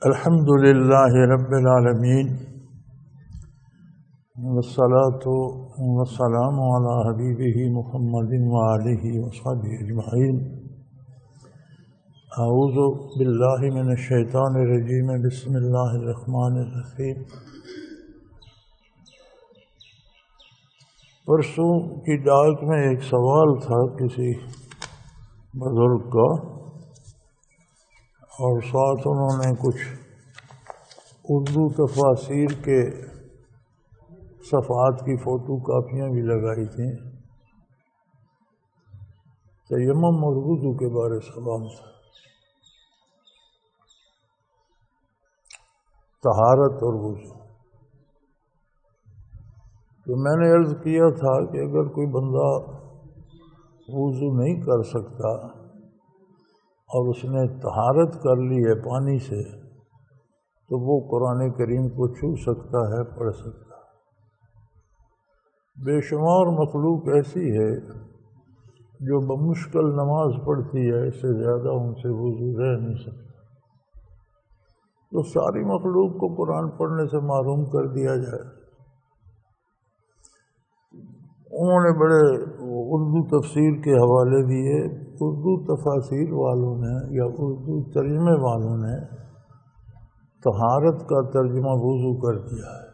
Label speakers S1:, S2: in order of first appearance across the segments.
S1: الحمد للہ رب العالمین والصلاة والسلام علی حبیبہ محمد وآلہ وصحبہ اجمعین۔ اعوذ باللہ من الشیطان الرجیم، بسم اللہ الرحمن الرحیم۔ پرسوں کی ڈاک میں ایک سوال تھا کسی بزرگ کا، اور ساتھ انہوں نے کچھ اردو تفاسیر کے صفحات کی فوٹو کاپیاں بھی لگائی تھیں۔ تیمم اور وضو کے بارے سوال تھا، طہارت اور وضو۔ تو میں نے عرض کیا تھا کہ اگر کوئی بندہ وضو نہیں کر سکتا اور اس نے طہارت کر لی ہے پانی سے، تو وہ قرآن کریم کو چھو سکتا ہے، پڑھ سکتا ہے۔ بے شمار مخلوق ایسی ہے جو بمشکل نماز پڑھتی ہے، اس سے زیادہ ان سے وضو رہ نہیں سکتا، تو ساری مخلوق کو قرآن پڑھنے سے محروم کر دیا جائے۔ انہوں نے بڑے اردو تفسیر کے حوالے دیے۔ اردو تفاسیر والوں نے یا اردو ترجمے والوں نے طہارت کا ترجمہ وضو کر دیا ہے۔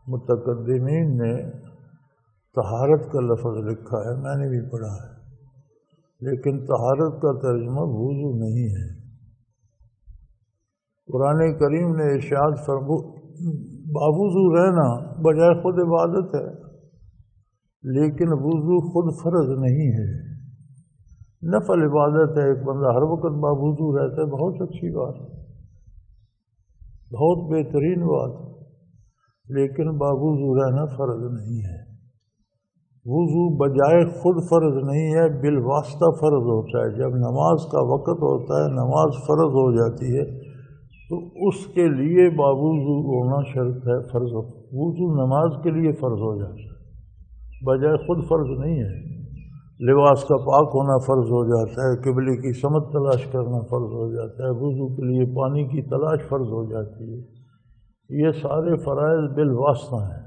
S1: متقدمین نے طہارت کا لفظ لکھا ہے، میں نے بھی پڑھا ہے، لیکن طہارت کا ترجمہ وضو نہیں ہے۔ قرآن کریم نے ارشاد باوضو رہنا بجائے خود عبادت ہے، لیکن وضو خود فرض نہیں ہے، نفل عبادت ہے۔ ایک بندہ ہر وقت باوضو رہتا ہے، بہت اچھی بات ہے، بہت بہترین بات ہے، لیکن باوضو رہنا فرض نہیں ہے۔ وضو بجائے خود فرض نہیں ہے، بالواسطہ فرض ہوتا ہے۔ جب نماز کا وقت ہوتا ہے، نماز فرض ہو جاتی ہے، تو اس کے لیے باوضو ہونا شرط ہے، فرض ہو۔ وضو نماز کے لیے فرض ہو جاتا ہے، بجائے خود فرض نہیں ہے۔ لباس کا پاک ہونا فرض ہو جاتا ہے، قبلے کی سمت تلاش کرنا فرض ہو جاتا ہے، وضو کے لیے پانی کی تلاش فرض ہو جاتی ہے۔ یہ سارے فرائض بالواسطہ ہیں۔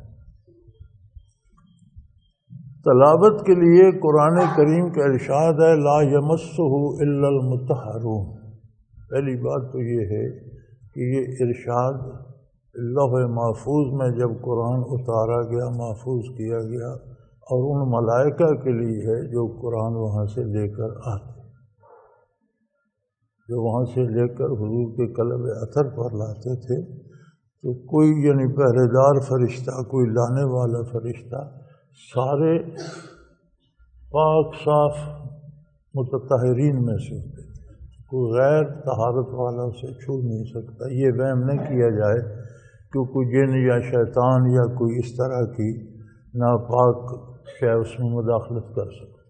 S1: تلاوت کے لیے قرآن کریم کا ارشاد ہے لا یمسہ الا المطہرون۔ پہلی بات تو یہ ہے کہ یہ ارشاد لوح محفوظ میں جب قرآن اتارا گیا، محفوظ کیا گیا، اور ان ملائکہ کے لیے ہے جو قرآن وہاں سے لے کر آتے، جو وہاں سے لے کر حضور کے قلب اطہر پر لاتے تھے۔ تو کوئی یعنی پہرے دار فرشتہ، کوئی لانے والا فرشتہ، سارے پاک صاف متطہرین میں سے ہوتے تھے، کوئی غیر طہارت والا اسے چھو نہیں سکتا۔ یہ وہم نہ کیا جائے کہ کوئی جن یا شیطان یا کوئی اس طرح کی ناپاک شے اس میں مداخلت کر سکتا۔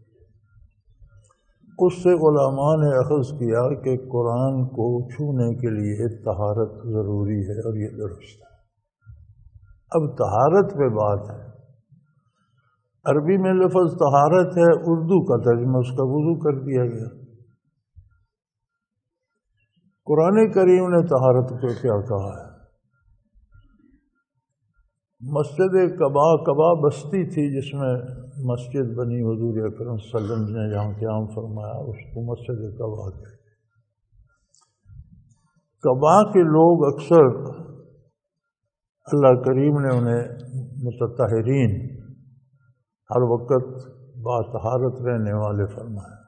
S1: اس سے علماء نے اخذ کیا کہ قرآن کو چھونے کے لیے طہارت ضروری ہے، اور یہ درست ہے۔ اب طہارت پہ بات ہے۔ عربی میں لفظ طہارت ہے، اردو کا ترجمہ اس کا وضو کر دیا گیا۔ قرآن کریم نے طہارت کو کیا کہا ہے؟ مسجد قباء بستی تھی جس میں مسجد بنی، حضور اکرم صلی اللہ علیہ وسلم نے جہاں قیام فرمایا، اس کو مسجد قباء کہتے ہیں۔ قباء کے لوگ اکثر اللہ کریم نے انہیں متطہرین، ہر وقت باطہارت رہنے والے فرمایا۔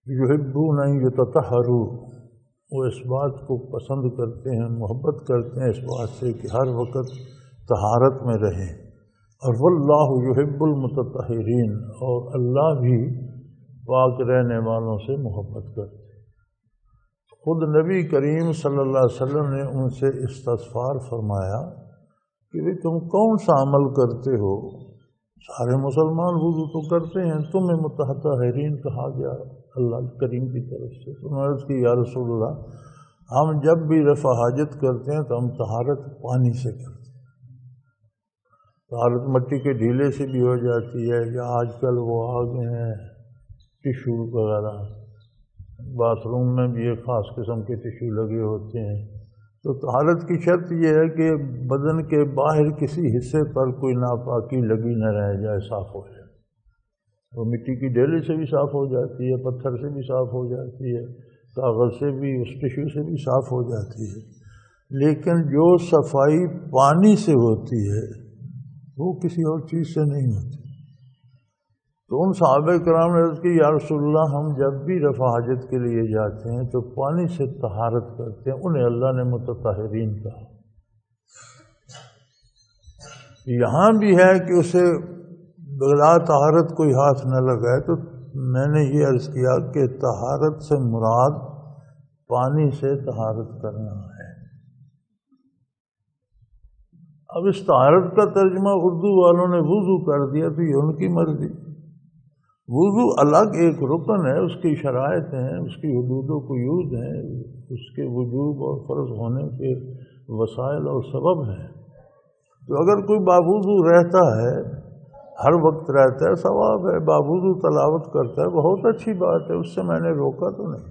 S1: یحبون ان یتطہروا، وہ اس بات کو پسند کرتے ہیں، محبت کرتے ہیں اس بات سے کہ ہر وقت طہارت میں رہیں، اور واللہ یحب المتطہرین، اور اللہ بھی پاک رہنے والوں سے محبت کرتے ہیں۔ خود نبی کریم صلی اللہ علیہ وسلم نے ان سے استغفار فرمایا کہ تم کون سا عمل کرتے ہو؟ سارے مسلمان وضو تو کرتے ہیں، تمہیں متطہرین کہا گیا اللہ کریم کی طرف سے۔ تو میں نے عرض کی یا رسول اللہ، ہم جب بھی رفع حاجت کرتے ہیں تو ہم طہارت پانی سے کرتے ہیں، طہارت مٹی کے ڈھیلے سے بھی ہو جاتی ہے، یا آج کل وہ آ گئے ہیں ٹیشو وغیرہ، باتھ روم میں بھی ایک خاص قسم کے ٹشو لگے ہوتے ہیں. تو طہارت کی شرط یہ ہے کہ بدن کے باہر کسی حصے پر کوئی ناپاکی لگی نہ رہ جائے، صاف ہو جائے. وہ مٹی کی ڈیلی سے بھی صاف ہو جاتی ہے، پتھر سے بھی صاف ہو جاتی ہے، کاغذ سے بھی، اس ٹشو سے بھی صاف ہو جاتی ہے. لیکن جو صفائی پانی سے ہوتی ہے وہ کسی اور چیز سے نہیں ہوتی. تو ان صحابہ کرام نے عرض کی یا رسول اللہ ہم جب بھی رفع حاجت کے لیے جاتے ہیں تو پانی سے طہارت کرتے ہیں. انہیں اللہ نے متطہرین کہا. یہاں بھی ہے کہ اسے بلا طہارت کوئی ہاتھ نہ لگائے. تو میں نے یہ عرض کیا کہ طہارت سے مراد پانی سے طہارت کرنا ہے. اب اس طہارت کا ترجمہ اردو والوں نے وضو کر دیا تو یہ ان کی مرضی. وضو الگ ایک رکن ہے، اس کی شرائط ہیں، اس کی حدود و قیود ہیں، اس کے وجوب اور فرض ہونے کے وسائل اور سبب ہیں. تو اگر کوئی باوضو رہتا ہے، ہر وقت رہتا ہے، ثواب ہے. باوضو تلاوت کرتا ہے، بہت اچھی بات ہے، اس سے میں نے روکا تو نہیں.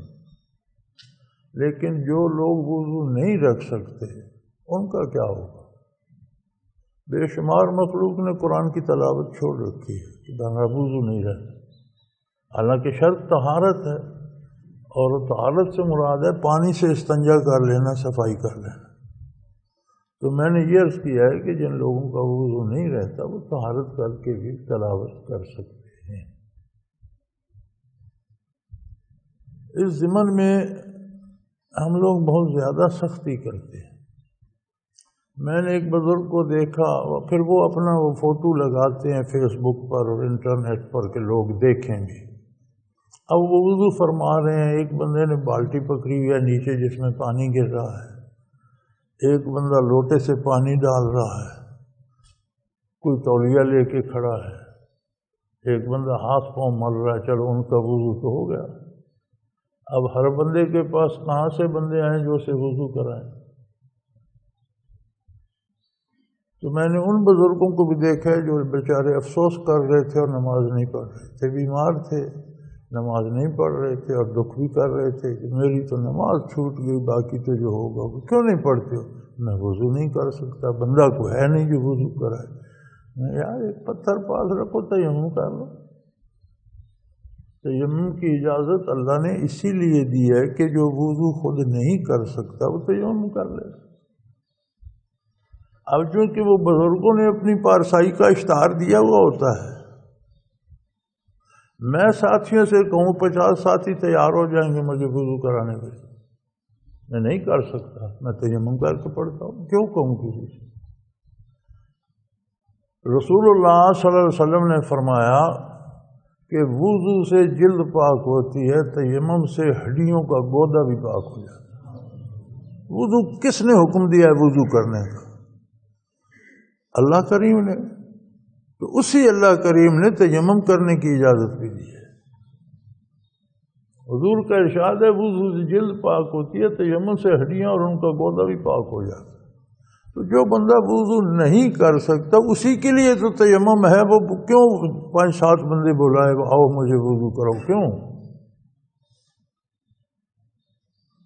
S1: لیکن جو لوگ وضو نہیں رکھ سکتے ان کا کیا ہوگا؟ بے شمار مخلوق نے قرآن کی تلاوت چھوڑ رکھی ہے کہ بغیر وضو نہیں رہتا. حالانکہ شرط طہارت ہے، اور طہارت سے مراد ہے پانی سے استنجا کر لینا، صفائی کر لینا. تو میں نے یہ عرض کیا ہے کہ جن لوگوں کا وضو نہیں رہتا وہ طہارت کر کے بھی تلاوت کر سکتے ہیں. اس ضمن میں ہم لوگ بہت زیادہ سختی کرتے ہیں. میں نے ایک بزرگ کو دیکھا، پھر وہ اپنا وہ فوٹو لگاتے ہیں فیس بک پر اور انٹرنیٹ پر کہ لوگ دیکھیں گے. اب وہ وضو فرما رہے ہیں، ایک بندے نے بالٹی پکڑی ہوئی ہے نیچے جس میں پانی گر رہا ہے، ایک بندہ لوٹے سے پانی ڈال رہا ہے، کوئی تولیہ لے کے کھڑا ہے، ایک بندہ ہاتھ پاؤں مل رہا ہے. چلو ان کا وضو تو ہو گیا. اب ہر بندے کے پاس کہاں سے بندے آئیں جو اسے وضو کرائیں؟ تو میں نے ان بزرگوں کو بھی دیکھا ہے جو بیچارے افسوس کر رہے تھے اور نماز نہیں پڑھ رہے تھے، بیمار تھے، نماز نہیں پڑھ رہے تھے اور دکھ بھی کر رہے تھے کہ میری تو نماز چھوٹ گئی، باقی تو جو ہوگا. کیوں نہیں پڑھتے ہو؟ میں وضو نہیں کر سکتا. بندہ کو ہے نہیں جو وضو کرائے. یار ایک پتھر پاس رکھو، تیمم کر لو. تیمم کی اجازت اللہ نے اسی لیے دی ہے کہ جو وضو خود نہیں کر سکتا وہ تیمم کر لے. اب چونکہ وہ بزرگوں نے اپنی پارسائی کا اشتہار دیا ہوا ہوتا ہے، میں ساتھیوں سے کہوں 50 ساتھی تیار ہو جائیں گے مجھے وضو کرانے کے لیے، میں نہیں کر سکتا، میں تیمم کر کے پڑھتا ہوں. کیوں کہوں کسی سے؟ رسول اللہ صلی اللہ علیہ وسلم نے فرمایا کہ وضو سے جلد پاک ہوتی ہے، تیمم سے ہڈیوں کا گودا بھی پاک ہو جاتا ہے. وضو کس نے حکم دیا ہے وضو کرنے کا؟ اللہ کریم نے. تو اسی اللہ کریم نے تیمم کرنے کی اجازت بھی دی ہے. حضور کا ارشاد ہے وضو سے جلد پاک ہوتی ہے، تیمم سے ہڈیاں اور ان کا گودا بھی پاک ہو جاتا ہے. تو جو بندہ وضو نہیں کر سکتا اسی کے لیے تو تیمم ہے. وہ کیوں 5-7 بندے بلائے آؤ مجھے وضو کرو؟ کیوں؟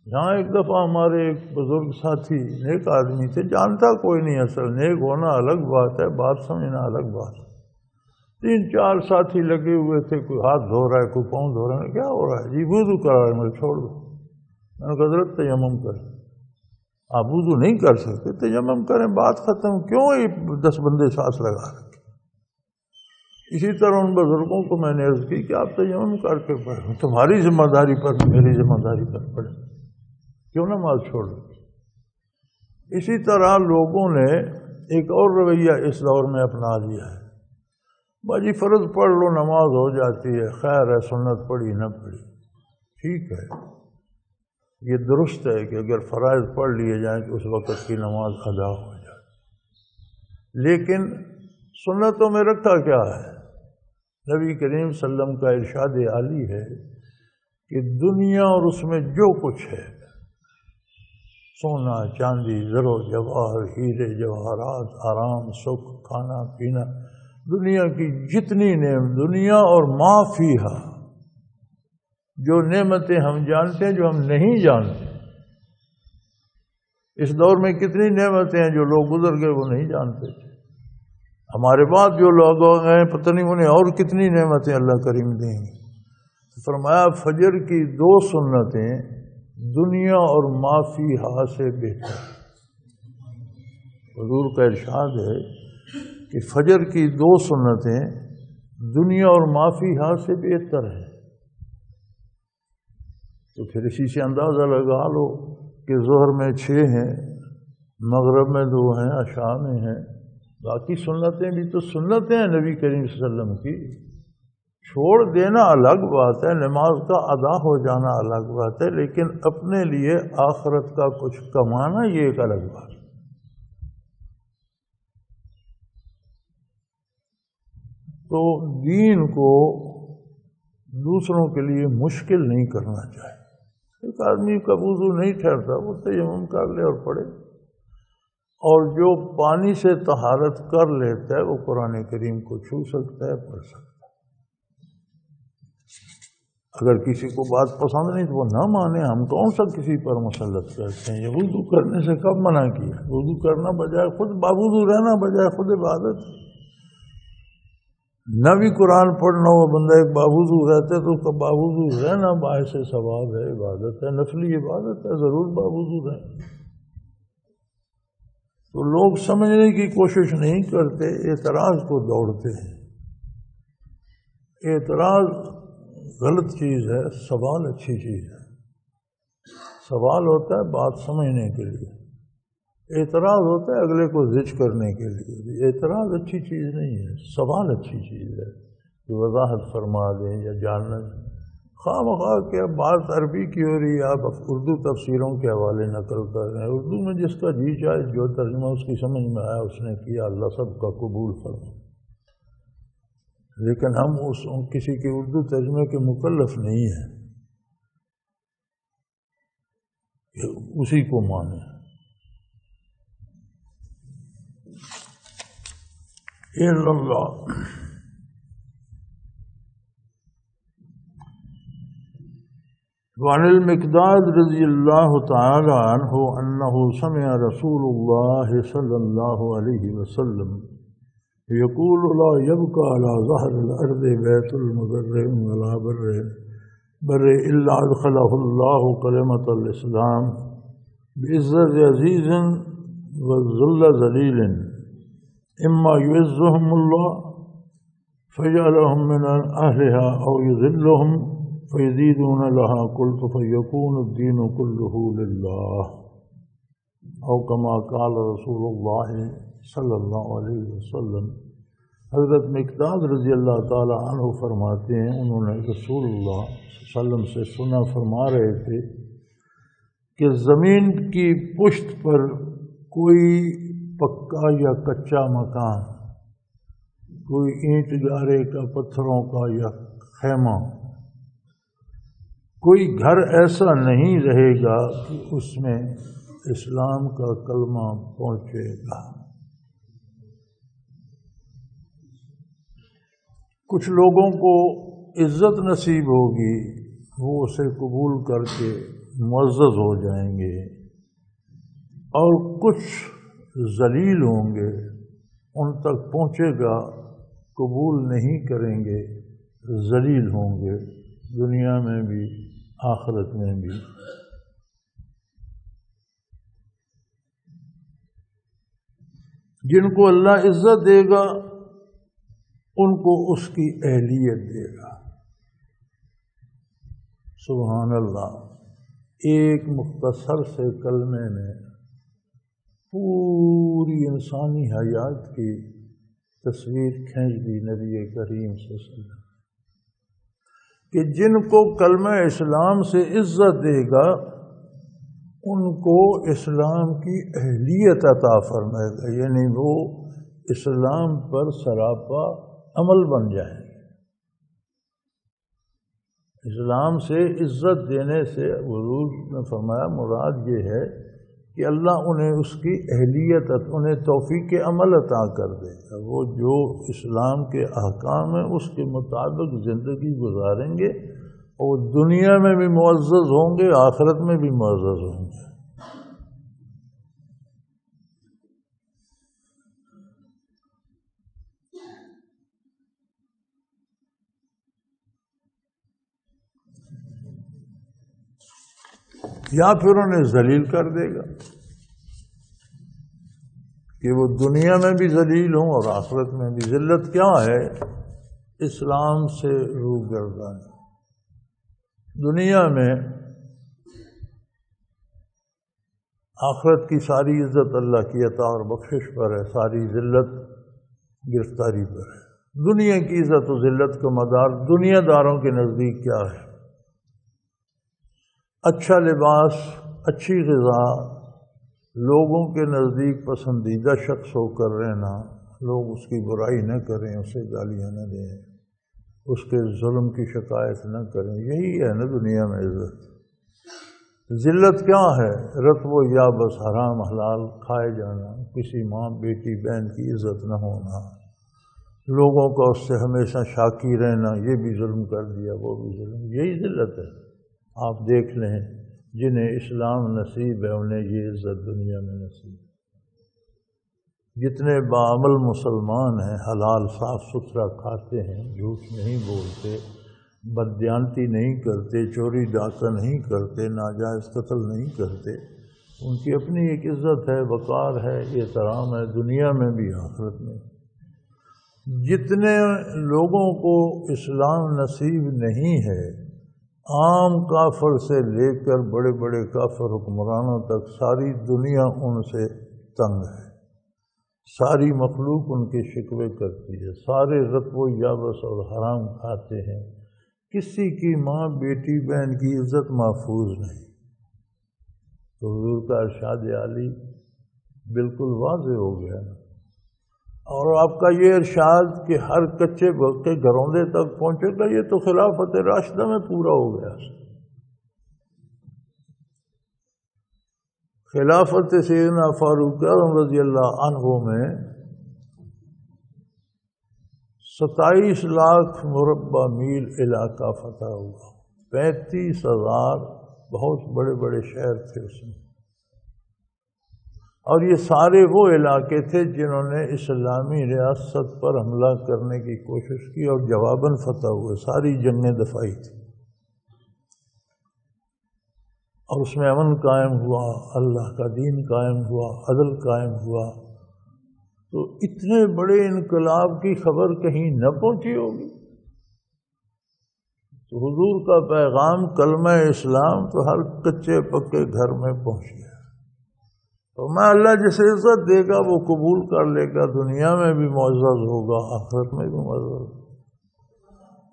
S1: یہاں ایک دفعہ ہمارے ایک بزرگ ساتھی نیک آدمی تھے، جانتا کوئی نہیں، اصل نیک ہونا الگ بات ہے، بات سمجھنا الگ بات ہے. 3-4 ساتھی لگے ہوئے تھے، کوئی ہاتھ دھو رہا ہے، کوئی پاؤں دھو رہا ہے. کیا ہو رہا ہے جی؟ وضو کرا رہا ہے. مجھے چھوڑ دو. میں نے کہا حضرت تیمم کریں. آپ وضو نہیں کر سکتے، تیمم کریں، بات ختم. کیوں یہ 10 بندے سانس لگا رکھے؟ اسی طرح ان بزرگوں کو میں نے عرض کی کہ آپ تیمم کر کے پڑھیں، تمہاری ذمہ داری پر، میری ذمہ داری پر پڑھیں، کیوں نماز چھوڑ دو؟ اسی طرح لوگوں نے ایک اور رویہ اس دور میں اپنا لیا ہے. باجی فرض پڑھ لو نماز ہو جاتی ہے، خیر ہے، سنت پڑھی نہ پڑھی ٹھیک ہے. یہ درست ہے کہ اگر فرائض پڑھ لیے جائیں تو اس وقت کی نماز ادا ہو جائے. لیکن سنتوں میں رکھا کیا ہے؟ نبی کریم صلی اللہ علیہ وسلم کا ارشاد عالی ہے کہ دنیا اور اس میں جو کچھ ہے، سونا چاندی زر و جواہر ہیرے جواہرات، آرام سکھ کھانا پینا، دنیا کی جتنی نعمت، دنیا اور ما فیہا، جو نعمتیں ہم جانتے ہیں جو ہم نہیں جانتے. اس دور میں کتنی نعمتیں ہیں جو لوگ گزر گئے وہ نہیں جانتے تھے. ہمارے بعد جو لوگ گئے پتہ نہیں انہیں اور کتنی نعمتیں اللہ کریم دیں گے. فرمایا فجر کی 2 سنتیں دنیا اور ما فیہا سے بہتر. حضور کا ارشاد ہے کہ فجر کی 2 سنتیں دنیا اور ما فیہا سے بہتر ہے. تو پھر اسی سے اندازہ لگا لو کہ ظہر میں 6 ہیں، مغرب میں 2 ہیں، عشاء میں ہیں. باقی سنتیں بھی تو سنتیں ہیں نبی کریم صلی اللہ علیہ وسلم کی. چھوڑ دینا الگ بات ہے، نماز کا ادا ہو جانا الگ بات ہے، لیکن اپنے لیے آخرت کا کچھ کمانا یہ ایک الگ بات ہے. تو دین کو دوسروں کے لیے مشکل نہیں کرنا چاہیے. ایک آدمی کا وضو نہیں ٹھہرتا وہ تیمم کر لے اور پڑھے، اور جو پانی سے طہارت کر لیتا ہے وہ قرآن کریم کو چھو سکتا ہے، پڑھ سکتا ہے. اگر کسی کو بات پسند نہیں تو وہ نہ مانے. ہم کون سا کسی پر مسلط کرتے ہیں؟ یہ وضو کرنے سے کب منع کیا؟ وضو کرنا بجائے خود باوضو رہنا بجائے خود عبادت. نہ بھی قرآن پڑھنا ہو بندہ ایک باوضو رہتا ہے تو اس کا باوضو رہنا باعث ثواب ہے، عبادت ہے، نفلی عبادت ہے، ضرور باوضو رہے. تو لوگ سمجھنے کی کوشش نہیں کرتے، اعتراض کو دوڑتے ہیں. اعتراض غلط چیز ہے، سوال اچھی چیز ہے. سوال ہوتا ہے بات سمجھنے کے لیے، اعتراض ہوتا ہے اگلے کو زج کرنے کے لیے. اعتراض اچھی چیز نہیں ہے، سوال اچھی چیز ہے کہ وضاحت فرما دیں یا جاننا. خواہ مخواہ کہ اب بات عربی کی ہو رہی ہے، آپ اردو تفسیروں کے حوالے نقل کر رہے ہیں. اردو میں جس کا جی چاہے جو ترجمہ اس کی سمجھ میں آیا اس نے کیا، اللہ سب کا قبول فرما. لیکن ہم کسی کے اردو ترجمے کے مکلف نہیں ہیں کہ اسی کو مانیں. اللہ وعن المقداد رضی اللہ تعالی عنہ انہ سمع رسول اللہ صلی اللہ علیہ وسلم یقول لا يبقى على ظهر الارض بیت المضر ولا بر الا ادخله الله کلمۃ الاسلام بعزت عزیز وذل ذلیل اما يعزهم الله فيجعلهم من اهلها او يذلهم فيزيدون لها قلت فيكون الدين كله لله او كما قال رسول الله صلی اللہ علیہ وسلم. حضرت مقداد رضی اللہ تعالی عنہ فرماتے ہیں انہوں نے رسول اللہ صلی اللہ علیہ وسلم سے سنا، فرما رہے تھے کہ زمین کی پشت پر کوئی پکا یا کچا مکان، کوئی اینٹ گارے کا، پتھروں کا یا خیمہ، کوئی گھر ایسا نہیں رہے گا کہ اس میں اسلام کا کلمہ پہنچے گا. کچھ لوگوں کو عزت نصیب ہوگی، وہ اسے قبول کر کے معزز ہو جائیں گے، اور کچھ ذلیل ہوں گے، ان تک پہنچے گا، قبول نہیں کریں گے، ذلیل ہوں گے دنیا میں بھی آخرت میں بھی. جن کو اللہ عزت دے گا ان کو اس کی اہلیت دے گا. سبحان اللہ. ایک مختصر سے کلمے میں پوری انسانی حیات کی تصویر کھینچ دی نبی کریم صلی اللہ علیہ وسلم کہ جن کو کلمہ اسلام سے عزت دے گا ان کو اسلام کی اہلیت عطا فرمائے گا، یعنی وہ اسلام پر سراپا عمل بن جائیں گے. اسلام سے عزت دینے سے حضور نے فرمایا مراد یہ ہے کہ اللہ انہیں اس کی اہلیت، انہیں توفیق عمل عطا کر دے گا. وہ جو اسلام کے احکام ہیں اس کے مطابق زندگی گزاریں گے اور دنیا میں بھی معزز ہوں گے، آخرت میں بھی معزز ہوں گے۔ یا پھر انہیں ذلیل کر دے گا کہ وہ دنیا میں بھی ذلیل ہوں اور آخرت میں بھی۔ ذلت کیا ہے؟ اسلام سے روگردانی۔ دنیا میں آخرت کی ساری عزت اللہ کی عطا اور بخشش پر ہے، ساری ذلت گرفتاری پر ہے۔ دنیا کی عزت و ذلت کا مدار دنیا داروں کے نزدیک کیا ہے؟ اچھا لباس، اچھی غذا، لوگوں کے نزدیک پسندیدہ شخص ہو کر رہنا، لوگ اس کی برائی نہ کریں، اسے گالیاں نہ دیں، اس کے ظلم کی شکایت نہ کریں، یہی ہے نا دنیا میں عزت۔ ذلت کیا ہے؟ رتب و یابس، حرام حلال کھائے جانا، کسی ماں بیٹی بہن کی عزت نہ ہونا، لوگوں کا اس سے ہمیشہ شاکی رہنا، یہ بھی ظلم کر دیا وہ بھی ظلم، یہی ذلت ہے۔ آپ دیکھ لیں جنہیں اسلام نصیب ہے انہیں یہ عزت دنیا میں نصیب ہے۔ جتنے باعمل مسلمان ہیں، حلال صاف ستھرا کھاتے ہیں، جھوٹ نہیں بولتے، بددیانتی نہیں کرتے، چوری ڈاکہ نہیں کرتے، ناجائز قتل نہیں کرتے، ان کی اپنی ایک عزت ہے، وقار ہے، احترام ہے، دنیا میں بھی آخرت میں۔ جتنے لوگوں کو اسلام نصیب نہیں ہے، عام کافر سے لے کر بڑے بڑے کافر حکمرانوں تک، ساری دنیا ان سے تنگ ہے، ساری مخلوق ان کے شکوے کرتی ہے، سارے رتب و یابس اور حرام کھاتے ہیں، کسی کی ماں بیٹی بہن کی عزت محفوظ نہیں۔ تو حضور کا ارشاد عالی بالکل واضح ہو گیا، اور آپ کا یہ ارشاد کہ ہر کچے کے گھروندے تک پہنچے گا، یہ تو خلافت راشدہ میں پورا ہو گیا۔ خلافت سیدنا فاروق اعظم رضی اللہ عنہ میں 27 لاکھ مربع میل علاقہ فتح ہوا، 35,000 بہت بڑے بڑے شہر تھے اس میں، اور یہ سارے وہ علاقے تھے جنہوں نے اسلامی ریاست پر حملہ کرنے کی کوشش کی اور جواباً فتح ہوئے، ساری جنگیں دفاعی تھیں، اور اس میں امن قائم ہوا، اللہ کا دین قائم ہوا، عدل قائم ہوا۔ تو اتنے بڑے انقلاب کی خبر کہیں نہ پہنچی ہوگی؟ تو حضور کا پیغام کلمہ اسلام تو ہر کچے پکے گھر میں پہنچ گیا، تو میں اللہ جسے عزت دے گا وہ قبول کر لے گا، دنیا میں بھی معزز ہوگا، آخرت میں بھی معزز ہوگا،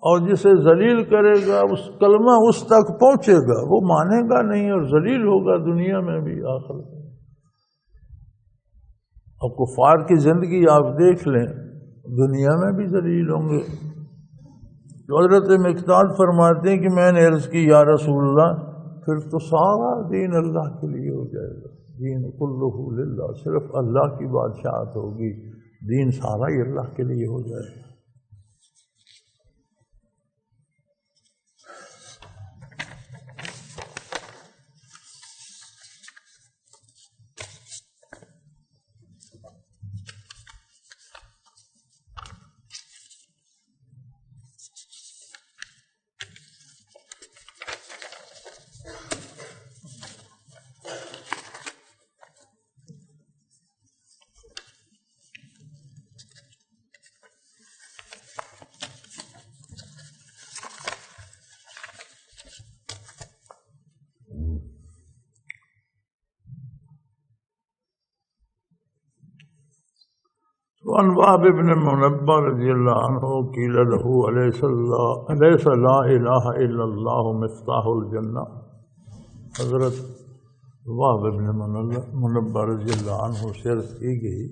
S1: اور جسے ذلیل کرے گا اس کلمہ اس تک پہنچے گا، وہ مانے گا نہیں اور ذلیل ہوگا دنیا میں بھی آخرت میں۔ اور کفار کی زندگی آپ دیکھ لیں، دنیا میں بھی ذلیل ہوں گے۔ تو حضرت مقداد فرماتے ہیں کہ میں نے عرض کی یا رسول اللہ، پھر تو سارا دین اللہ کے لیے ہو جائے گا، دین کلہ للہ، صرف اللہ کی بادشاہت ہوگی، دین سارا ہی اللہ کے لیے ہو جائے گا۔ وعن وهب بن منبہ رضی اللہ عنہ قیل له الیس لا الہ الا اللہ مفتاح الجنہ۔ حضرت وهب بن منبہ رضی اللہ عنہ سے عرض کی گئی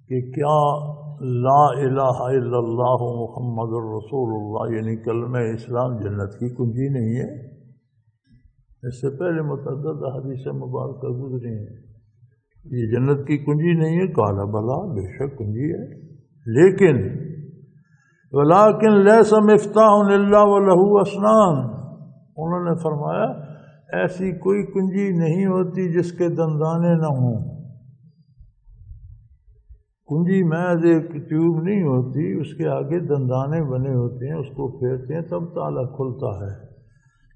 S1: کہ کیا لا الہ الا اللہ محمد الرسول اللہ یعنی کلمہ اسلام جنت کی کنجی نہیں ہے؟ اس سے پہلے متعدد حدیث مبارکہ گزری ہیں، یہ جنت کی کنجی نہیں ہے؟ قال بلا، بے شک کنجی ہے، لیکن ولیکن لیس مفتاح الا وله اسنان، انہوں نے فرمایا ایسی کوئی کنجی نہیں ہوتی جس کے دندانے نہ ہوں۔ کنجی محض ایک ٹیوب نہیں ہوتی، اس کے آگے دندانے بنے ہوتے ہیں، اس کو پھیرتے ہیں تب تالا کھلتا ہے۔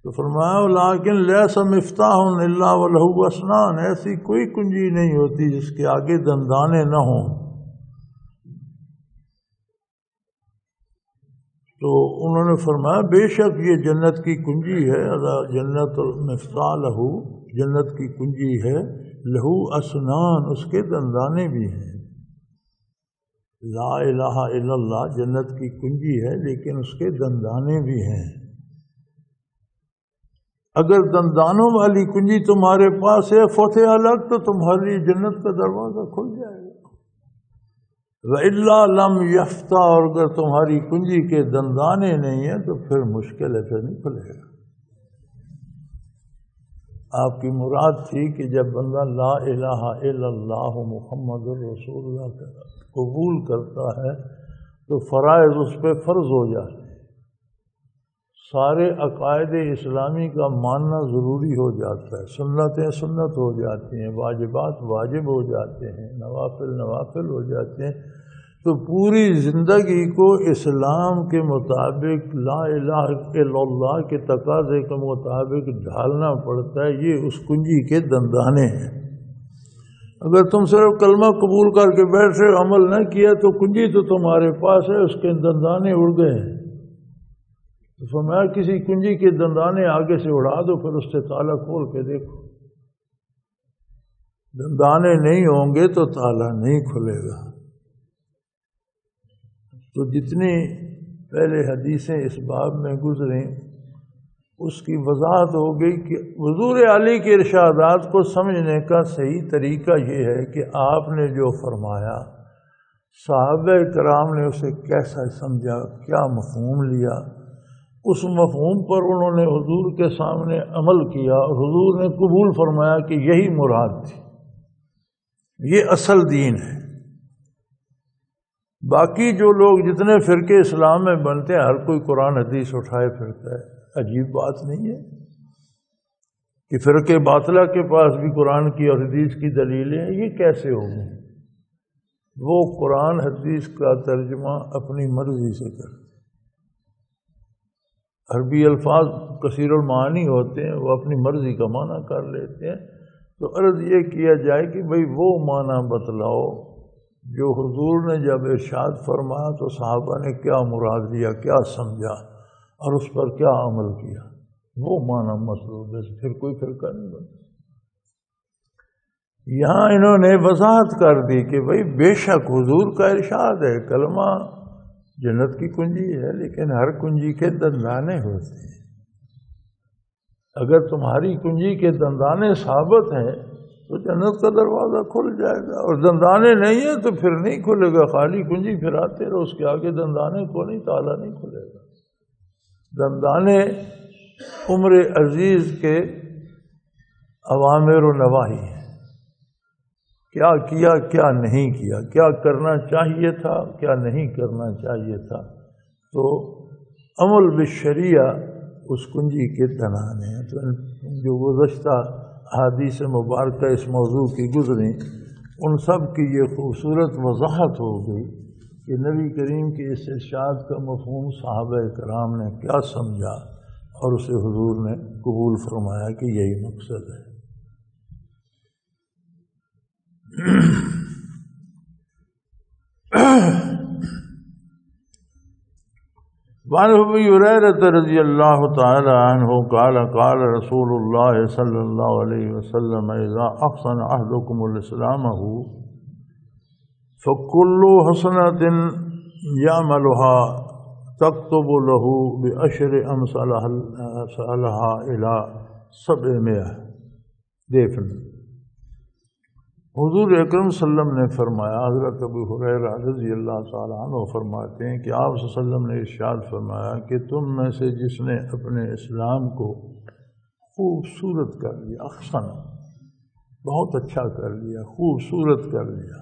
S1: تو فرمایا لیکن لیس مفتاح الا وله اسنان، ایسی کوئی کنجی نہیں ہوتی جس کے آگے دندانے نہ ہوں۔ تو انہوں نے فرمایا بے شک یہ جنت کی کنجی ہے، جنت المفتاح لہو، جنت کی کنجی ہے، لہو اسنان، اس کے دندانے بھی ہیں۔ لا الہ الا اللہ جنت کی کنجی ہے لیکن اس کے دندانے بھی ہیں۔ اگر دندانوں والی کنجی تمہارے پاس ہے فتح الگ، تو تمہاری جنت کا دروازہ کھل جائے گا۔ وَإِلَّا لَمْ يَفْتَحْ، اور اگر تمہاری کنجی کے دندانے نہیں ہیں تو پھر مشکل ہے، پھر نہیں کھلے گا۔ آپ کی مراد تھی کہ جب بندہ لا الہ الا اللہ محمد الرسول اللہ قبول کرتا ہے تو فرائض اس پہ فرض ہو جاتے ہیں، سارے عقائد اسلامی کا ماننا ضروری ہو جاتا ہے، سنتیں سنت ہو جاتی ہیں، واجبات واجب ہو جاتے ہیں، نوافل نوافل ہو جاتے ہیں۔ تو پوری زندگی کو اسلام کے مطابق لا الہ الا اللہ کے تقاضے کے مطابق ڈھالنا پڑتا ہے، یہ اس کنجی کے دندانے ہیں۔ اگر تم صرف کلمہ قبول کر کے بیٹھے عمل نہ کیا تو کنجی تو تمہارے پاس ہے، اس کے دندانے اڑ گئے ہیں۔ تو فرمایا کسی کنجی کے دندانے آگے سے اڑا دو، پھر اس سے تالا کھول کے دیکھو، دندانے نہیں ہوں گے تو تالا نہیں کھلے گا۔ تو جتنی پہلے حدیثیں اس باب میں گزریں اس کی وضاحت ہو گئی کہ حضور علی کے ارشادات کو سمجھنے کا صحیح طریقہ یہ ہے کہ آپ نے جو فرمایا صحابہ کرام نے اسے کیسا سمجھا، کیا مفہوم لیا، اس مفہوم پر انہوں نے حضور کے سامنے عمل کیا اور حضور نے قبول فرمایا کہ یہی مراد تھی، یہ اصل دین ہے۔ باقی جو لوگ جتنے فرقے اسلام میں بنتے ہیں ہر کوئی قرآن حدیث اٹھائے پھرتا ہے، عجیب بات نہیں ہے کہ فرقے باطلہ کے پاس بھی قرآن کی اور حدیث کی دلیلیں ہیں، یہ کیسے ہوگی؟ وہ قرآن حدیث کا ترجمہ اپنی مرضی سے کرتے، عربی الفاظ کثیر المعانی ہوتے ہیں، وہ اپنی مرضی کا معنی کر لیتے ہیں۔ تو عرض یہ کیا جائے کہ بھئی وہ معنی بتلاؤ جو حضور نے جب ارشاد فرمایا تو صحابہ نے کیا مراد لیا، کیا سمجھا اور اس پر کیا عمل کیا، وہ معنی مطلوب ہے، پھر کوئی فرقہ نہیں بنتا۔ یہاں انہوں نے وضاحت کر دی کہ بھئی بے شک حضور کا ارشاد ہے کلمہ جنت کی کنجی ہے، لیکن ہر کنجی کے دندانے ہوتے ہیں۔ اگر تمہاری کنجی کے دندانے ثابت ہیں تو جنت کا دروازہ کھل جائے گا، اور دندانے نہیں ہیں تو پھر نہیں کھلے گا، خالی کنجی پھراتے رہو، اس کے آگے دندانے کو نہیں، تالا نہیں کھلے گا۔ دندانے عمر عزیز کے اوامر و نواہی ہیں، کیا کیا کیا نہیں کیا، کیا کرنا چاہیے تھا کیا نہیں کرنا چاہیے تھا۔ تو عمل بالشریعہ اس کنجی کے دندانے ہیں۔ تو جو گزشتہ احادیث مبارکہ اس موضوع کی گزریں ان سب کی یہ خوبصورت وضاحت ہو گئی کہ نبی کریم کے اس ارشاد کا مفہوم صحابہ کرام نے کیا سمجھا اور اسے حضور نے قبول فرمایا کہ یہی مقصد ہے۔ وعن ابی ہریرہ رضی اللہ تعالی عنہ قال قال رسول اللہ صلی اللہ علیہ وسلم اذا احسن احدکم الاسلام فکل حسنۃ یعملها تکتب له بعشر امثالها الى 700 ضعف۔ حضور اکرم صلی اللہ علیہ وسلم نے فرمایا، حضرت ابو ہریرہ رضی اللہ تعالیٰ عنہ فرماتے ہیں کہ آپ صلی اللہ علیہ وسلم نے ارشاد فرمایا کہ تم میں سے جس نے اپنے اسلام کو خوبصورت کر لیا، احسن، بہت اچھا کر لیا، خوبصورت کر لیا،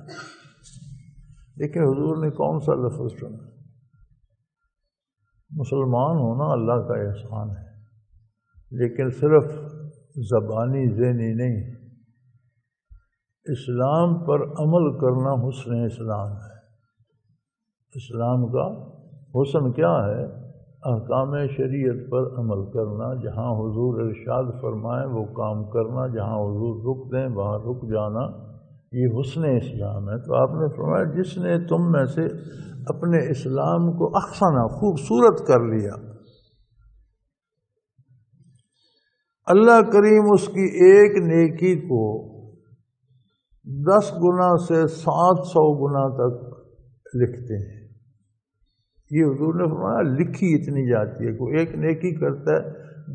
S1: لیکن حضور نے کون سا لفظ چنا؟ مسلمان ہونا اللہ کا احسان ہے، لیکن صرف زبانی ذہنی نہیں، اسلام پر عمل کرنا حسن اسلام ہے۔ اسلام کا حسن کیا ہے؟ احکام شریعت پر عمل کرنا، جہاں حضور ارشاد فرمائیں وہ کام کرنا، جہاں حضور رک دیں وہاں رک جانا، یہ حسن اسلام ہے۔ تو آپ نے فرمایا جس نے تم میں سے اپنے اسلام کو احسن خوبصورت کر لیا، اللہ کریم اس کی ایک نیکی کو 10 گنا سے 700 گنا تک لکھتے ہیں۔ یہ حضور نے فرمایا لکھی اتنی جاتی ہے، کوئی ایک نیکی کرتا ہے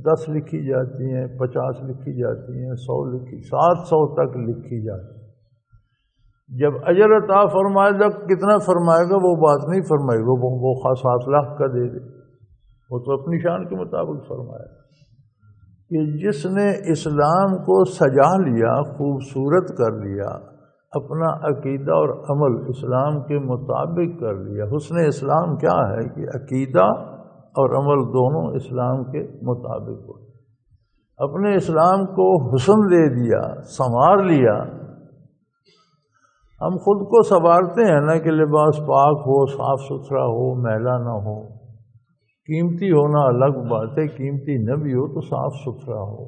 S1: 10 لکھی جاتی ہیں، 50 لکھی جاتی ہیں، 100 لکھی، 700 تک لکھی جاتی ہے۔ جب اجر عطا فرمائے گا کتنا فرمائے گا وہ بات نہیں فرمائے گا، وہ 7 لاکھ کا دے دے، وہ تو اپنی شان کے مطابق فرمائے گا۔ کہ جس نے اسلام کو سجا لیا، خوبصورت کر لیا، اپنا عقیدہ اور عمل اسلام کے مطابق کر لیا۔ حسن اسلام کیا ہے؟ کہ عقیدہ اور عمل دونوں اسلام کے مطابق ہو، اپنے اسلام کو حسن دے دیا، سنوار لیا۔ ہم خود کو سنوارتے ہیں نا کہ لباس پاک ہو، صاف ستھرا ہو، میلا نہ ہو۔ قیمتی ہونا الگ بات ہے، قیمتی نہ بھی ہو تو صاف ستھرا ہو،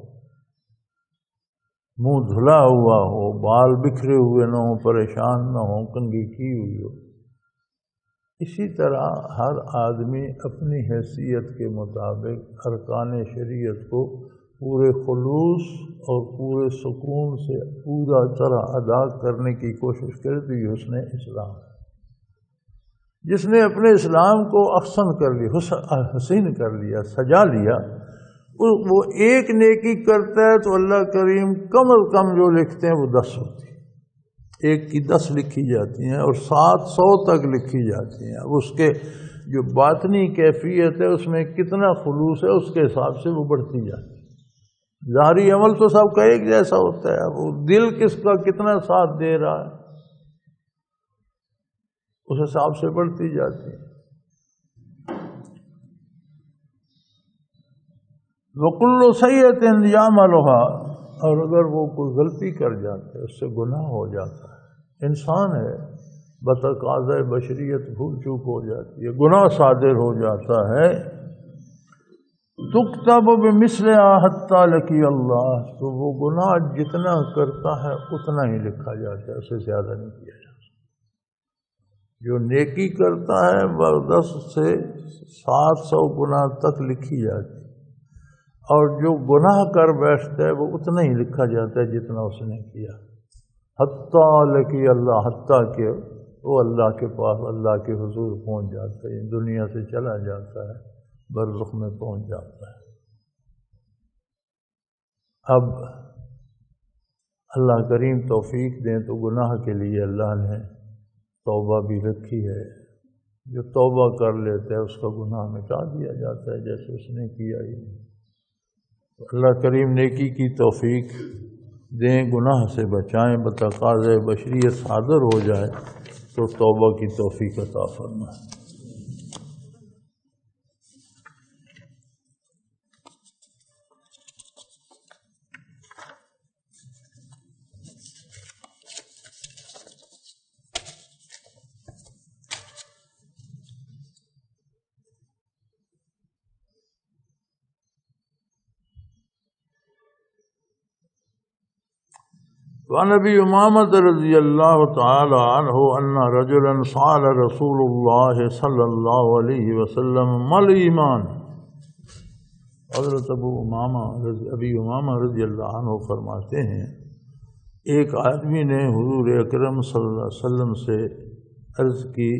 S1: منہ دھلا ہوا ہو، بال بکھرے ہوئے نہ ہوں، پریشان نہ ہوں، کنگھی کی ہوئی ہو۔ اسی طرح ہر آدمی اپنی حیثیت کے مطابق ارکان شریعت کو پورے خلوص اور پورے سکون سے پورا طرح ادا کرنے کی کوشش کرے تو یہ حسن اسلام ہے۔ جس نے اپنے اسلام کو احسن کر لیا، حسین کر لیا، سجا لیا، وہ ایک نیکی کرتا ہے تو اللہ کریم کم از کم جو لکھتے ہیں وہ 10 ہوتی ہے، ایک کی 10 لکھی جاتی ہیں اور 700 تک لکھی جاتی ہیں۔ اب اس کے جو باطنی کیفیت ہے اس میں کتنا خلوص ہے اس کے حساب سے وہ بڑھتی جاتی ہے۔ ظاہری عمل تو سب کا ایک جیسا ہوتا ہے، اب وہ دل کس کا کتنا ساتھ دے رہا ہے اس حساب سے بڑھتی جاتی ہے۔ وَكُلُّ سَيِّئَةٍ يَعْمَلُهَا، اور اگر وہ کوئی غلطی کر جاتا ہے، اس سے گناہ ہو جاتا ہے، انسان ہے، بتقاضۂ بشریت بھول چوک ہو جاتی ہے، گناہ صادر ہو جاتا ہے، تُكْتَبُ بِمِثْلِهَا حَتَّى لَقِيَ اللَّهَ، تو وہ گناہ جتنا کرتا ہے اتنا ہی لکھا جاتا ہے، اس سے زیادہ نہیں کیا جاتا۔ جو نیکی کرتا ہے وہ 10 سے 700 گنا تک لکھی جاتی ہے، اور جو گناہ کر بیٹھتا ہے وہ اتنا ہی لکھا جاتا ہے جتنا اس نے کیا۔ حتیٰ لقی اللہ، حتیٰ کہ وہ اللہ کے پاس، اللہ کے حضور پہنچ جاتا ہے، دنیا سے چلا جاتا ہے، برزخ میں پہنچ جاتا ہے۔ اب اللہ کریم توفیق دیں تو گناہ کے لیے اللہ نے توبہ بھی رکھی ہے، جو توبہ کر لیتا ہے اس کا گناہ مٹا دیا جاتا ہے جیسے اس نے کیا ہی نہیں۔ اللہ کریم نیکی کی توفیق دیں، گناہ سے بچائیں، بتقاضۂ بشریت صادر ہو جائے تو توبہ کی توفیق عطا فرمائیں۔ وعن ابی امامۃ رضی اللہ تعالی عنہ ان رجلا سأل رسول اللہ صلی اللہ علیہ وسلم ما الایمان۔ حضرت ابی امامہ رضی اللہ عنہ فرماتے ہیں ایک آدمی نے حضور اکرم صلی اللہ علیہ وسلم سے عرض کی،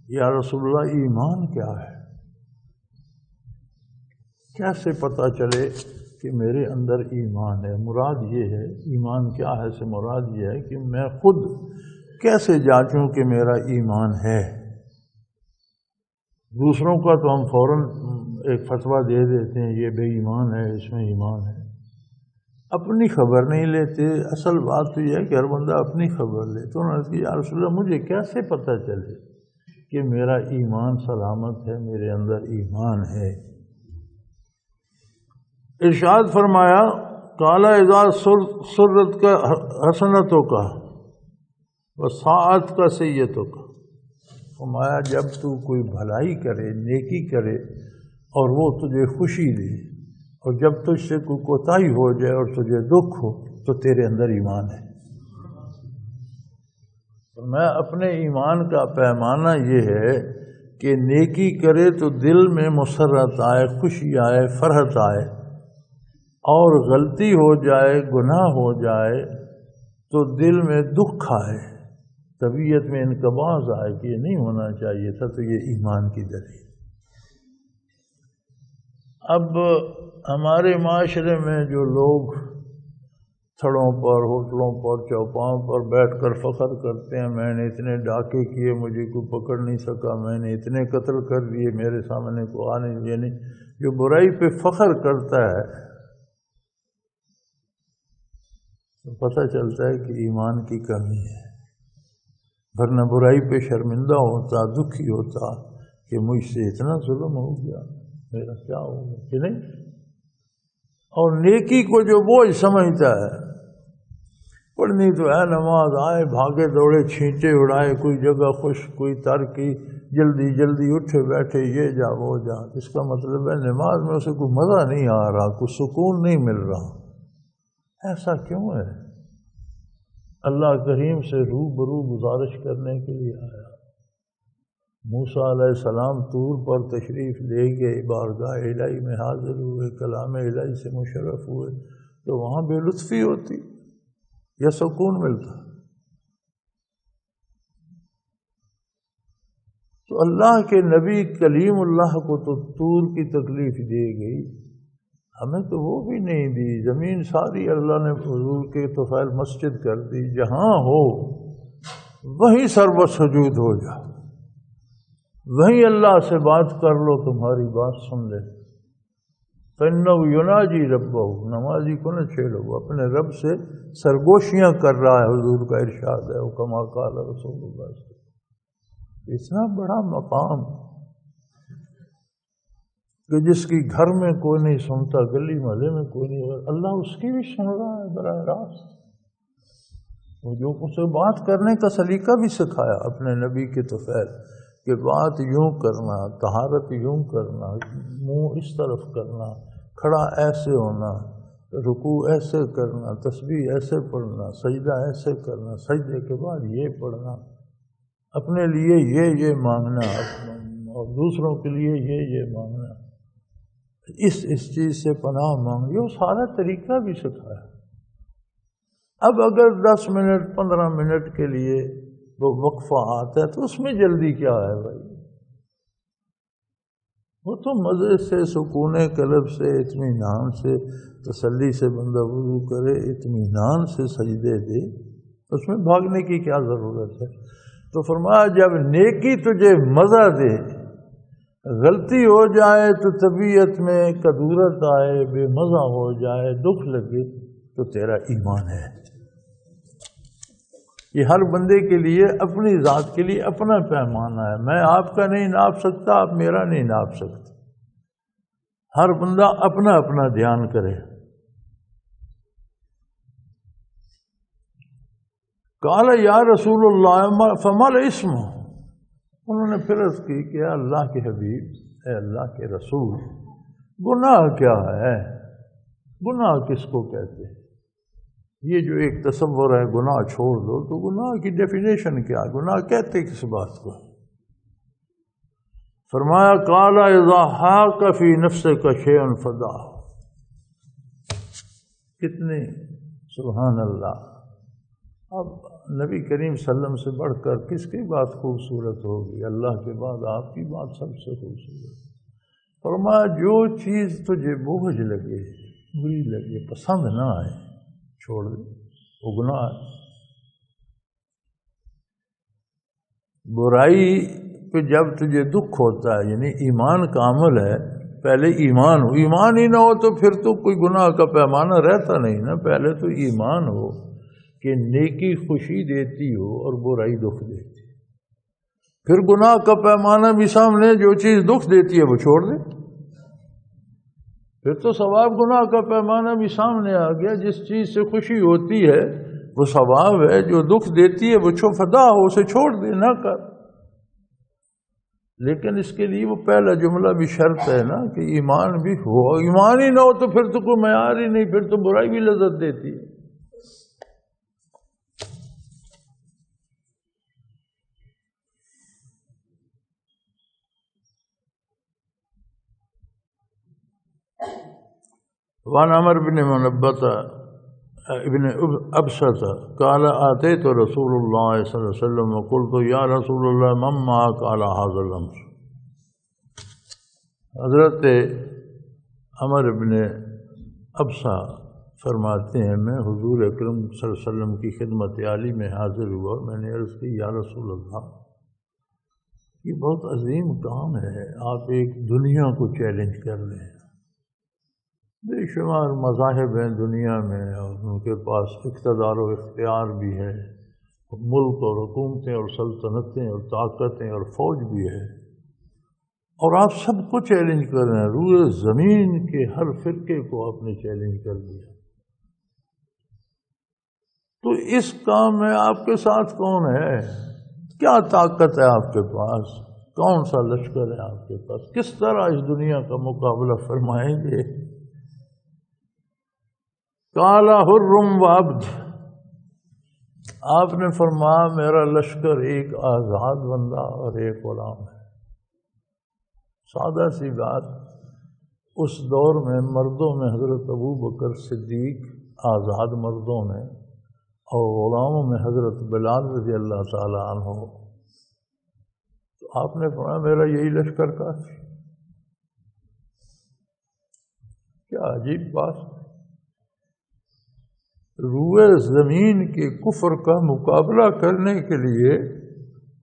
S1: یا رسول اللہ ایمان کیا ہے؟ کیسے پتہ چلے کہ میرے اندر ایمان ہے؟ مراد یہ ہے، ایمان کیا ہے سے مراد یہ ہے کہ میں خود کیسے جانچوں کہ میرا ایمان ہے۔ دوسروں کا تو ہم فوراً ایک فتویٰ دے دیتے ہیں یہ بے ایمان ہے، اس میں ایمان ہے، اپنی خبر نہیں لیتے۔ اصل بات تو یہ ہے کہ ہر بندہ اپنی خبر لے۔ تو انہوں نے کہا یا رسول اللہ مجھے کیسے پتہ چلے کہ میرا ایمان سلامت ہے، میرے اندر ایمان ہے۔ ارشاد فرمایا کالا اذا سرت کا حسنتوں کا وساعت کا سیئتوں کا، فرمایا جب تو کوئی بھلائی کرے، نیکی کرے اور وہ تجھے خوشی دے، اور جب تجھ سے کوئی کوتاہی ہو جائے اور تجھے دکھ ہو تو تیرے اندر ایمان ہے۔ میں اپنے ایمان کا پیمانہ یہ ہے کہ نیکی کرے تو دل میں مسرت آئے، خوشی آئے، فرحت آئے، اور غلطی ہو جائے، گناہ ہو جائے تو دل میں دکھ آئے، طبیعت میں انقباض آئے کہ یہ نہیں ہونا چاہیے تھا، تو یہ ایمان کی دلیل۔ اب ہمارے معاشرے میں جو لوگ تھڑوں پر، ہوٹلوں پر، چوپاؤں پر بیٹھ کر فخر کرتے ہیں، میں نے اتنے ڈاکے کیے، مجھے کوئی پکڑ نہیں سکا، میں نے اتنے قتل کر دیے، میرے سامنے کوئی آ نہیں، یعنی جو برائی پہ فخر کرتا ہے تو پتہ چلتا ہے کہ ایمان کی کمی ہے، ورنہ برائی پہ شرمندہ ہوتا، دکھی ہوتا کہ مجھ سے اتنا ظلم ہو گیا، میرا کیا ہوگا کہ نہیں۔ اور نیکی کو جو بوجھ سمجھتا ہے، پڑھنی تو ہے نماز، آئے بھاگے دوڑے چھینٹے اڑائے، کوئی جگہ خوش، کوئی ترکی، جلدی جلدی اٹھے بیٹھے، یہ جا وہ جا، اس کا مطلب ہے نماز میں اسے کوئی مزہ نہیں آ رہا، کوئی سکون نہیں مل رہا۔ ایسا کیوں ہے؟ اللہ کریم سے روبرو گزارش کرنے کے لیے آیا۔ موسیٰ علیہ السلام طور پر تشریف لے گئے، بارگاہ الہی میں حاضر ہوئے، کلام الہی سے مشرف ہوئے، تو وہاں بے لطفی ہوتی یا سکون ملتا؟ تو اللہ کے نبی کلیم اللہ کو تو طور کی تکلیف دی گئی، ہمیں تو وہ بھی نہیں دی۔ زمین ساری اللہ نے حضور کے طفیل مسجد کر دی، جہاں ہو وہیں سر و سجود ہو جا، وہیں اللہ سے بات کر لو، تمہاری بات سن لے۔ فَإِنَّهُ يُنَاجِي رَبَّهُ، نمازی کو نہ چھیڑو، وہ اپنے رب سے سرگوشیاں کر رہا ہے، حضور کا ارشاد ہے، کما قال رسول اللہ صلی اللہ علیہ وسلم۔ اتنا بڑا مقام کہ جس کی گھر میں کوئی نہیں سنتا، گلی محلے میں کوئی نہیں، اللہ اس کی بھی سن رہا ہے براہ راست۔ وہ جو اسے بات کرنے کا سلیقہ بھی سکھایا اپنے نبی کے طفیل، کہ بات یوں کرنا، طہارت یوں کرنا، منہ اس طرف کرنا، کھڑا ایسے ہونا، رکوع ایسے کرنا، تسبیح ایسے پڑھنا، سجدہ ایسے کرنا، سجدے کے بعد یہ پڑھنا، اپنے لیے یہ مانگنا، اور دوسروں کے لیے یہ مانگنا، اس چیز سے پناہ مانگ، یہ سارا طریقہ بھی سکھایا۔ اب اگر 10 منٹ 15 منٹ کے لیے وہ وقفہ آتا ہے تو اس میں جلدی کیا ہے بھائی؟ وہ تو مزے سے، سکون قلب سے، اطمینان سے، تسلی سے بندہ وضو کرے، اطمینان سے سجدے دے، اس میں بھاگنے کی کیا ضرورت ہے؟ تو فرمایا جب نیکی تجھے مزہ دے، غلطی ہو جائے تو طبیعت میں کدورت آئے، بے مزہ ہو جائے، دکھ لگے، تو تیرا ایمان ہے۔ یہ ہر بندے کے لیے، اپنی ذات کے لیے اپنا پیمانہ ہے، میں آپ کا نہیں ناپ سکتا، آپ میرا نہیں ناپ سکتے، ہر بندہ اپنا اپنا دھیان کرے۔ قال یا رسول اللہ فما الاسم، انہوں نے پھر عرض کی کہ اے اللہ کے حبیب، اے اللہ کے رسول، گناہ کیا ہے؟ گناہ کس کو کہتے ہیں؟ یہ جو ایک تصور ہے گناہ چھوڑ دو، تو گناہ کی ڈیفینیشن کیا؟ گناہ کہتے کس بات کو؟ فرمایا قال اذا حاک فی نفسک شیء فدع، کتنے سبحان اللہ۔ اب نبی کریم صلی اللہ علیہ وسلم سے بڑھ کر کس کی بات خوبصورت ہوگی؟ اللہ کے بعد آپ کی بات سب سے خوبصورت۔ فرمایا جو چیز تجھے بوجھ لگے، بری لگے، پسند نہ آئے، چھوڑ دے، وہ گناہ ہے۔ برائی پہ جب تجھے دکھ ہوتا ہے، یعنی ایمان کامل ہے، پہلے ایمان ہو، ایمان ہی نہ ہو تو پھر تو کوئی گناہ کا پیمانہ رہتا نہیں نا۔ پہلے تو ایمان ہو کہ نیکی خوشی دیتی ہو اور برائی دکھ دیتی، پھر گناہ کا پیمانہ بھی سامنے، جو چیز دکھ دیتی ہے وہ چھوڑ دے، پھر تو ثواب گناہ کا پیمانہ بھی سامنے آ گیا۔ جس چیز سے خوشی ہوتی ہے وہ ثواب ہے، جو دکھ دیتی ہے وہ فدا ہو، اسے چھوڑ دے، نہ کر۔ لیکن اس کے لیے وہ پہلا جملہ بھی شرط ہے نا کہ ایمان بھی ہو۔ ایمان ہی نہ ہو تو پھر تو کوئی معیار ہی نہیں، پھر تو برائی بھی لذت دیتی ہے۔ وعن عمر بن منبہ ابن ابسط قال آتيت رسول الله صلی اللہ علیہ وسلم وقلت یا رسول اللہ من معك على هذا الامر۔ حضرت عمر بن ابسہ فرماتے ہیں میں حضور اکرم صلی اللہ علیہ وسلم کی خدمت عالی میں حاضر ہوا، میں نے عرض کی یا رسول اللہ یہ بہت عظیم کام ہے، آپ ایک دنیا کو چیلنج کر رہے ہیں، بے شمار مذاہب ہیں دنیا میں اور ان کے پاس اقتدار و اختیار بھی ہے، ملک اور حکومتیں اور سلطنتیں اور طاقتیں اور فوج بھی ہے، اور آپ سب کو چیلنج کر رہے ہیں، روئے زمین کے ہر فرقے کو آپ نے چیلنج کر دیا، تو اس کام میں آپ کے ساتھ کون ہے؟ کیا طاقت ہے آپ کے پاس؟ کون سا لشکر ہے آپ کے پاس؟ کس طرح اس دنیا کا مقابلہ فرمائیں گے؟ قال حر و عبد، آپ نے فرمایا میرا لشکر ایک آزاد بندہ اور ایک غلام ہے۔ سادہ سی بات، اس دور میں مردوں میں حضرت ابو بکر صدیق آزاد مردوں میں، اور غلاموں میں حضرت بلال رضی اللہ تعالی عنہ، تو آپ نے فرمایا میرا یہی لشکر کافی۔ کیا عجیب بات، روئے زمین کے کفر کا مقابلہ کرنے کے لیے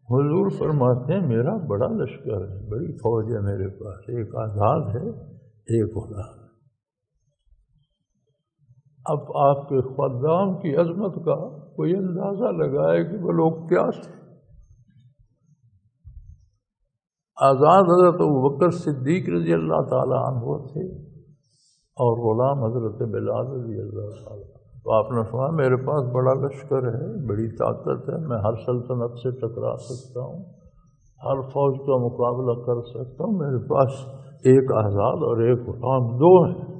S1: حضور فرماتے ہیں میرا بڑا لشکر ہے، بڑی فوج ہے میرے پاس، ایک آزاد ہے ایک غلام۔ اب آپ کے خدام کی عظمت کا کوئی اندازہ لگائے کہ وہ لوگ کیا تھے۔ آزاد حضرت ابوبکر صدیق رضی اللہ تعالی عنہ تھے اور غلام حضرت بلال رضی اللہ تعالی عنہ۔ تو آپ نے فرمایا میرے پاس بڑا لشکر ہے، بڑی طاقت ہے، میں ہر سلطنت سے ٹکرا سکتا ہوں، ہر فوج کا مقابلہ کر سکتا ہوں، میرے پاس ایک آزاد اور ایک غلام، دو ہیں۔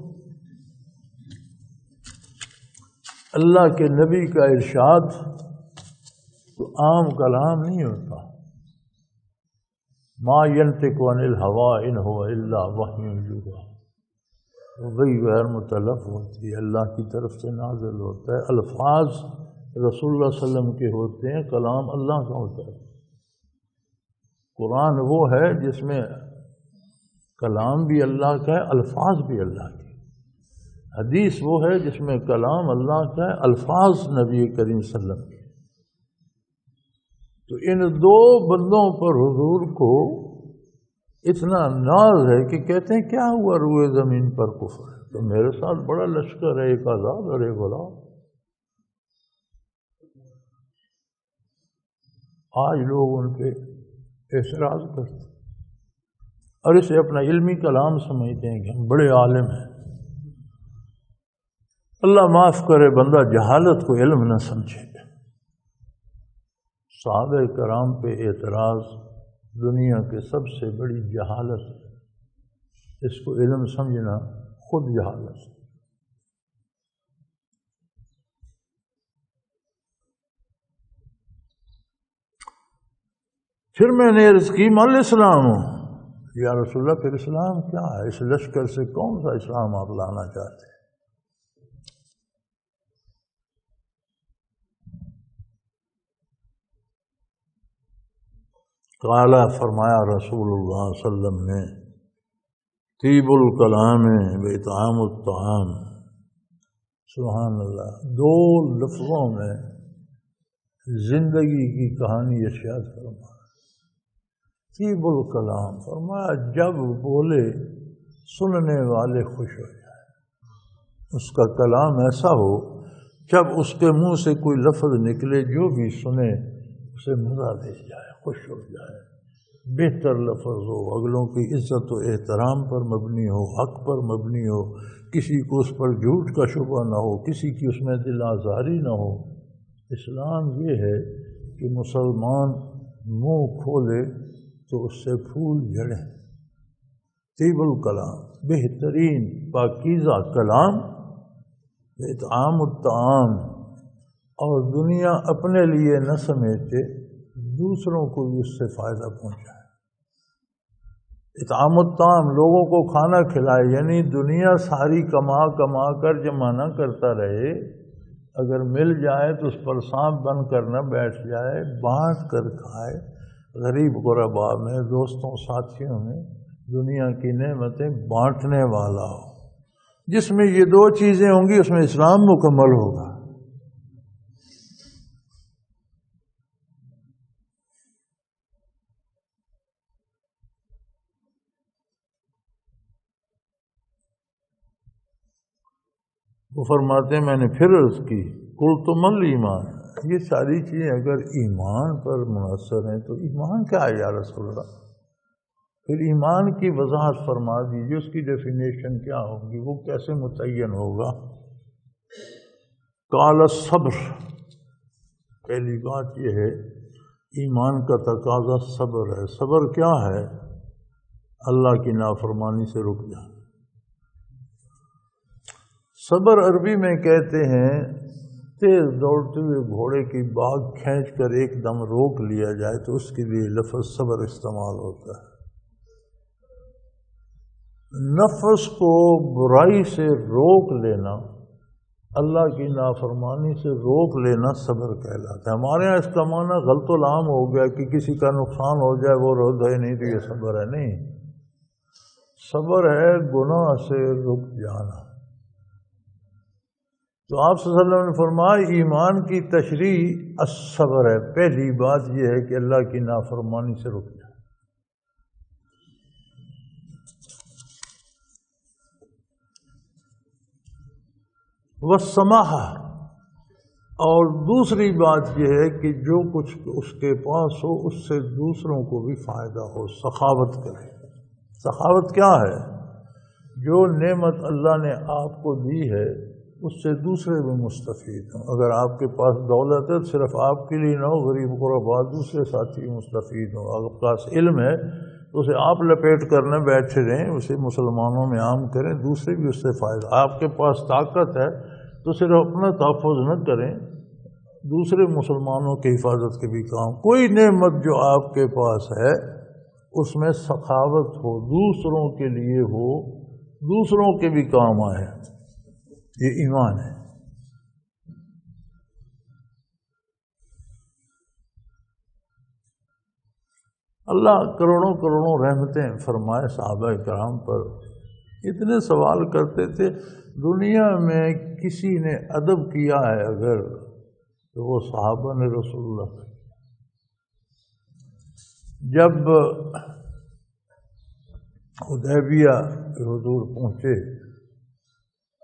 S1: اللہ کے نبی کا ارشاد تو عام کلام نہیں ہوتا، ما ينطق عن الهوى ان هو الا وحی یوحی، وہی غیر متلف ہوتی ہے، اللہ کی طرف سے نازل ہوتا ہے، الفاظ رسول اللہ صلی اللہ علیہ وسلم کے ہوتے ہیں، کلام اللہ کا ہوتا ہے۔ قرآن وہ ہے جس میں کلام بھی اللہ کا ہے، الفاظ بھی اللہ کے۔ حدیث وہ ہے جس میں کلام اللہ کا ہے، الفاظ نبی کریم صلی اللہ علیہ وسلم کے۔ تو ان دو بندوں پر حضور کو اتنا ناز ہے کہ کہتے ہیں کیا ہوا روئے زمین پر کفر ہے، تو میرے ساتھ بڑا لشکر ہے، ایک آزاد اور ایک غلام۔ آج لوگ ان پہ اعتراض کرتے اور اسے اپنا علمی کلام سمجھتے ہیں کہ ہم بڑے عالم ہیں۔ اللہ معاف کرے بندہ جہالت کو علم نہ سمجھے۔ صحابہ کرام پہ اعتراض دنیا کے سب سے بڑی جہالت ہے، اس کو علم سمجھنا خود جہالت ہے۔ پھر میں نے عرض کی مال اسلام، یا رسول اللہ پھر اسلام کیا ہے؟ اس لشکر سے کون سا اسلام آپ لانا چاہتے ہیں؟ قال، فرمایا رسول اللہ صلی اللہ علیہ وسلم نے، طیب الکلام واطعام الطعام۔ سبحان اللہ، دو لفظوں میں زندگی کی کہانی ارشاد فرمایا۔ طیب الکلام فرمایا جب بولے سننے والے خوش ہو جائے، اس کا کلام ایسا ہو جب اس کے منہ سے کوئی لفظ نکلے جو بھی سنے اسے مزہ دے جائے، خوش ہو جائے، بہتر لفظ ہو، اگلوں کی عزت و احترام پر مبنی ہو، حق پر مبنی ہو، کسی کو اس پر جھوٹ کا شبہ نہ ہو، کسی کی اس میں دل آزاری نہ ہو۔ اسلام یہ ہے کہ مسلمان منہ کھولے تو اس سے پھول جھڑیں۔ طیب الکلام، بہترین پاکیزہ کلام، اطعام الطعام، اور دنیا اپنے لیے نہ سمیٹے، دوسروں کو بھی اس سے فائدہ پہنچائے۔ اطعام الطعام، لوگوں کو کھانا کھلائے، یعنی دنیا ساری کما کما کر جمع نہ کرتا رہے، اگر مل جائے تو اس پر سانپ بن کر نہ بیٹھ جائے، بانٹ کر کھائے، غریب غرباء میں، دوستوں ساتھیوں میں دنیا کی نعمتیں بانٹنے والا ہو۔ جس میں یہ دو چیزیں ہوں گی اس میں اسلام مکمل ہوگا۔ وہ فرماتے ہیں میں نے پھر عرض کی قلت ما الایمان، یہ ساری چیزیں اگر ایمان پر منحصر ہیں تو ایمان کیا ہے یا رسول اللہ؟ پھر ایمان کی وضاحت فرما دیجیے، اس کی ڈیفینیشن کیا ہوگی، وہ کیسے متعین ہوگا؟ قال الصبر، پہلی بات یہ ہے ایمان کا تقاضا صبر ہے۔ صبر کیا ہے؟ اللہ کی نافرمانی سے رک جانا۔ صبر عربی میں کہتے ہیں تیز دوڑتے ہوئے گھوڑے کی باگھ کھینچ کر ایک دم روک لیا جائے تو اس کے لیے لفظ صبر استعمال ہوتا ہے۔ نفس کو برائی سے روک لینا، اللہ کی نافرمانی سے روک لینا صبر کہلاتا ہے۔ ہمارے ہاں اس کا معنی غلط و عام ہو گیا کہ کسی کا نقصان ہو جائے وہ رو دے نہیں تو یہ صبر ہے، نہیں۔ صبر ہے گناہ سے رک جانا۔ تو آپ صلی اللہ علیہ وسلم نے فرمایا ایمان کی تشریح الصبر ہے۔ پہلی بات یہ ہے کہ اللہ کی نافرمانی سے رک جائے۔ والسماحہ، اور دوسری بات یہ ہے کہ جو کچھ اس کے پاس ہو اس سے دوسروں کو بھی فائدہ ہو، سخاوت کرے۔ سخاوت کیا ہے؟ جو نعمت اللہ نے آپ کو دی ہے اس سے دوسرے بھی مستفید ہوں۔ اگر آپ کے پاس دولت ہے تو صرف آپ کے لیے نہ ہو، غریب غرباء دوسرے ساتھی بھی مستفید ہوں۔ اگر آپ کے پاس علم ہے تو اسے آپ لپیٹ کرنے بیٹھے رہیں، اسے مسلمانوں میں عام کریں، دوسرے بھی اس سے فائدہ۔ آپ کے پاس طاقت ہے تو صرف اپنا تحفظ نہ کریں، دوسرے مسلمانوں کی حفاظت کے بھی کام۔ کوئی نعمت جو آپ کے پاس ہے اس میں سخاوت ہو، دوسروں کے لیے ہو، دوسروں کے بھی کام آئے، یہ ایمان ہے۔ اللہ کروڑوں کروڑوں رحمتیں فرمائے صحابہ کرام پر۔ اتنے سوال کرتے تھے، دنیا میں کسی نے ادب کیا ہے اگر تو وہ صحابہ نے رسول اللہ سے۔ جب حدیبیہ کے حضور پہنچے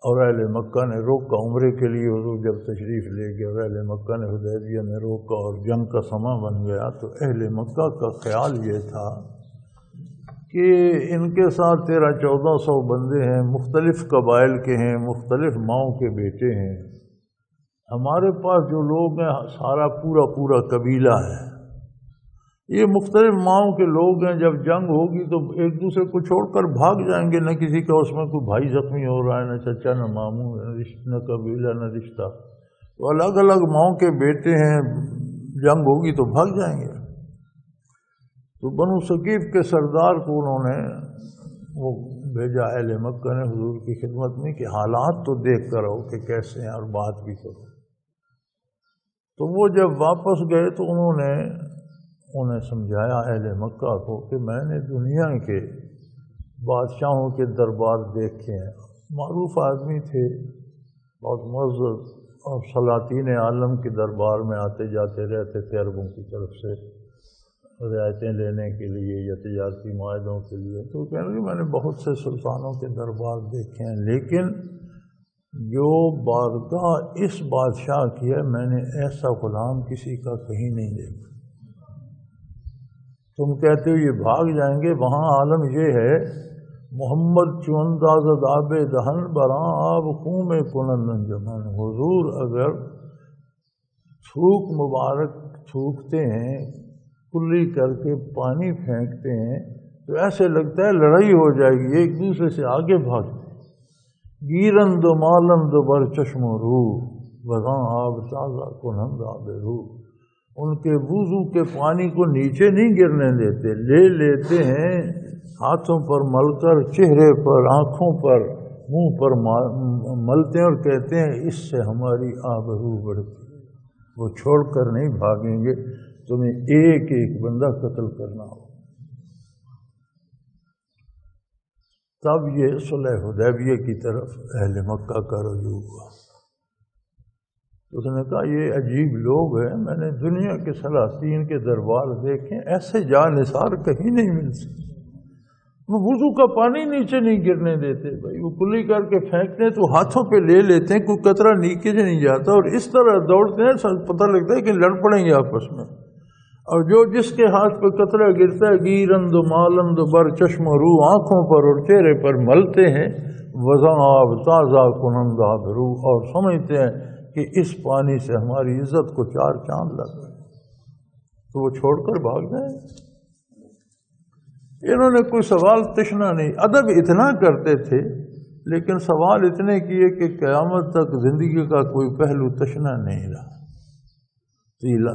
S1: اور اہل مکہ نے روکا، عمرے کے لیے حضور جب تشریف لے گئے اور اہل مکہ نے حدیبیہ میں روکا اور جنگ کا سماں بن گیا، تو اہل مکہ کا خیال یہ تھا کہ ان کے ساتھ 1300-1400 بندے ہیں، مختلف قبائل کے ہیں، مختلف ماؤں کے بیٹے ہیں، ہمارے پاس جو لوگ ہیں سارا پورا قبیلہ ہے، یہ مختلف ماؤں کے لوگ ہیں، جب جنگ ہوگی تو ایک دوسرے کو چھوڑ کر بھاگ جائیں گے، نہ کسی کا اس میں کوئی بھائی زخمی ہو رہا ہے، نہ چچا نہ ماموں، نہ قبیلہ نہ رشتہ، تو الگ الگ ماؤں کے بیٹے ہیں، جنگ ہوگی تو بھاگ جائیں گے۔ تو بنو ثقیف کے سردار کو انہوں نے وہ بھیجا اہل مکہ نے حضور کی خدمت میں کہ حالات تو دیکھ کر آؤ کہ کیسے ہیں اور بات بھی کرو۔ تو وہ جب واپس گئے تو انہیں سمجھایا اہل مکہ کو کہ میں نے دنیا کے بادشاہوں کے دربار دیکھے ہیں، معروف آدمی تھے، بہت معزز، اور سلاطین عالم کے دربار میں آتے جاتے رہتے تھے عربوں کی طرف سے رعایتیں لینے کے لیے یا تجارتی معاہدوں کے لیے۔ تو کہنے لگے میں نے بہت سے سلطانوں کے دربار دیکھے ہیں، لیکن جو بارگاہ اس بادشاہ کی ہے میں نے ایسا غلام کسی کا کہیں نہیں دیکھا۔ تم کہتے ہو یہ بھاگ جائیں گے، وہاں عالم یہ ہے محمد چوندازد آب دہن براں آب خوں میں کنن جمن، حضور اگر تھوک مبارک تھوکتے ہیں، کلی کر کے پانی پھینکتے ہیں تو ایسے لگتا ہے لڑائی ہو جائے گی، ایک دوسرے سے آگے بھاگتے ہیں۔ گیرند و مالند بر چشم و روح وزاں آب تازہ کنند آب روح، ان کے وضو کے پانی کو نیچے نہیں گرنے دیتے، لے لیتے ہیں ہاتھوں پر مل کر، چہرے پر، آنکھوں پر، منہ پر ملتے ہیں اور کہتے ہیں اس سے ہماری آبرو بڑھتی ہے۔ وہ چھوڑ کر نہیں بھاگیں گے، تمہیں ایک ایک بندہ قتل کرنا ہو۔ تب یہ صلح حدیبیہ کی طرف اہل مکہ کا رجوع ہوا۔ اس نے کہا یہ عجیب لوگ ہیں، میں نے دنیا کے سلاطین کے دربار دیکھے، ایسے جانثار کہیں نہیں مل سکتے۔ وہ وضو کا پانی نیچے نہیں گرنے دیتے، بھائی وہ کلی کر کے پھینکتے ہیں تو ہاتھوں پہ لے لیتے ہیں، کوئی قطرہ نیچے نہیں جاتا، اور اس طرح دوڑتے ہیں پتہ لگتا ہے کہ لڑ پڑیں گے آپس میں۔ اور جو جس کے ہاتھ پہ قطرہ گرتا ہے گیرند مالند بر چشم و روح، آنکھوں پر اور چہرے پر ملتے ہیں، وزاں آب تازہ کنند آب روح، اور سمجھتے ہیں کہ اس پانی سے ہماری عزت کو چار چاند لگ گئے، تو وہ چھوڑ کر بھاگ جائیں۔ انہوں نے کوئی سوال تشنا نہیں، ادب اتنا کرتے تھے لیکن سوال اتنے کیے کہ قیامت تک زندگی کا کوئی پہلو تشنا نہیں رہا،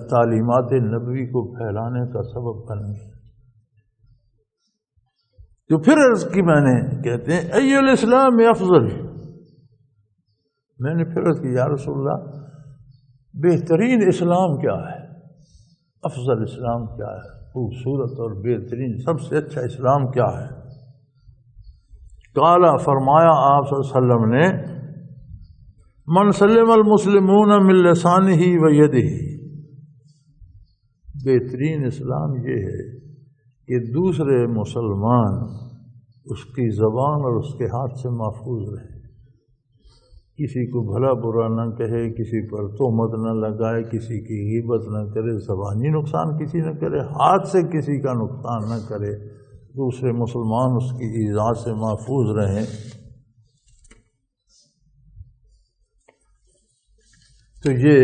S1: تعلیمات نبوی کو پھیلانے کا سبب بن گئے۔ جو پھر عرض کی میں نے، کہتے ہیں ای الاسلام افضل، میں نے پھر عرض کی یا رسول اللہ بہترین اسلام کیا ہے، افضل اسلام کیا ہے، خوبصورت اور بہترین سب سے اچھا اسلام کیا ہے؟ قال، فرمایا آپ صلی اللہ علیہ وسلم نے، من سلم المسلمون من لسانہ و یدہ، بہترین اسلام یہ ہے کہ دوسرے مسلمان اس کی زبان اور اس کے ہاتھ سے محفوظ رہے، کسی کو بھلا برا نہ کہے، کسی پر تہمت نہ لگائے، کسی کی غیبت نہ کرے، زبانی نقصان کسی نہ کرے، ہاتھ سے کسی کا نقصان نہ کرے، دوسرے مسلمان اس کی ایذا سے محفوظ رہیں۔ تو یہ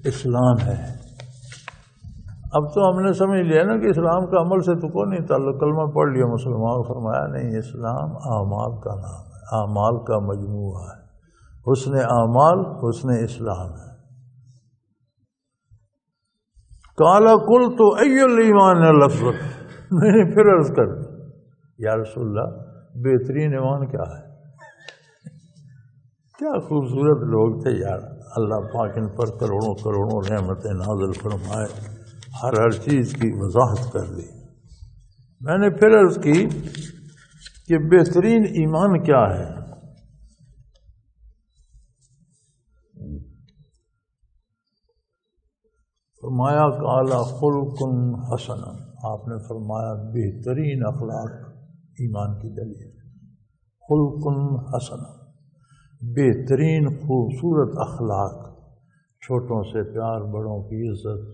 S1: اسلام ہے۔ اب تو ہم نے سمجھ لیا نا کہ اسلام کا عمل سے تو کوئی نہیں تعلق، کلمہ پڑھ لیا مسلمان، فرمایا نہیں، اسلام اعمال کا نام ہے، اعمال کا مجموعہ ہے، حسن اعمال حسن اسلام ہے۔ قال قلت ای الایمان الافضل، میں نے پھر عرض کر یا رسول اللہ بہترین ایمان کیا ہے؟ کیا خوبصورت لوگ تھے یار، اللہ پاک ان پر کروڑوں کروڑوں رحمتیں نازل فرمائے، ہر چیز کی وضاحت کر دی۔ میں نے پھر عرض کی کہ بہترین ایمان کیا ہے؟ فرمایا قال خلق حسن، آپ نے فرمایا بہترین اخلاق ایمان کی دلیل، خلق حسن، بہترین خوبصورت اخلاق، چھوٹوں سے پیار، بڑوں کی عزت،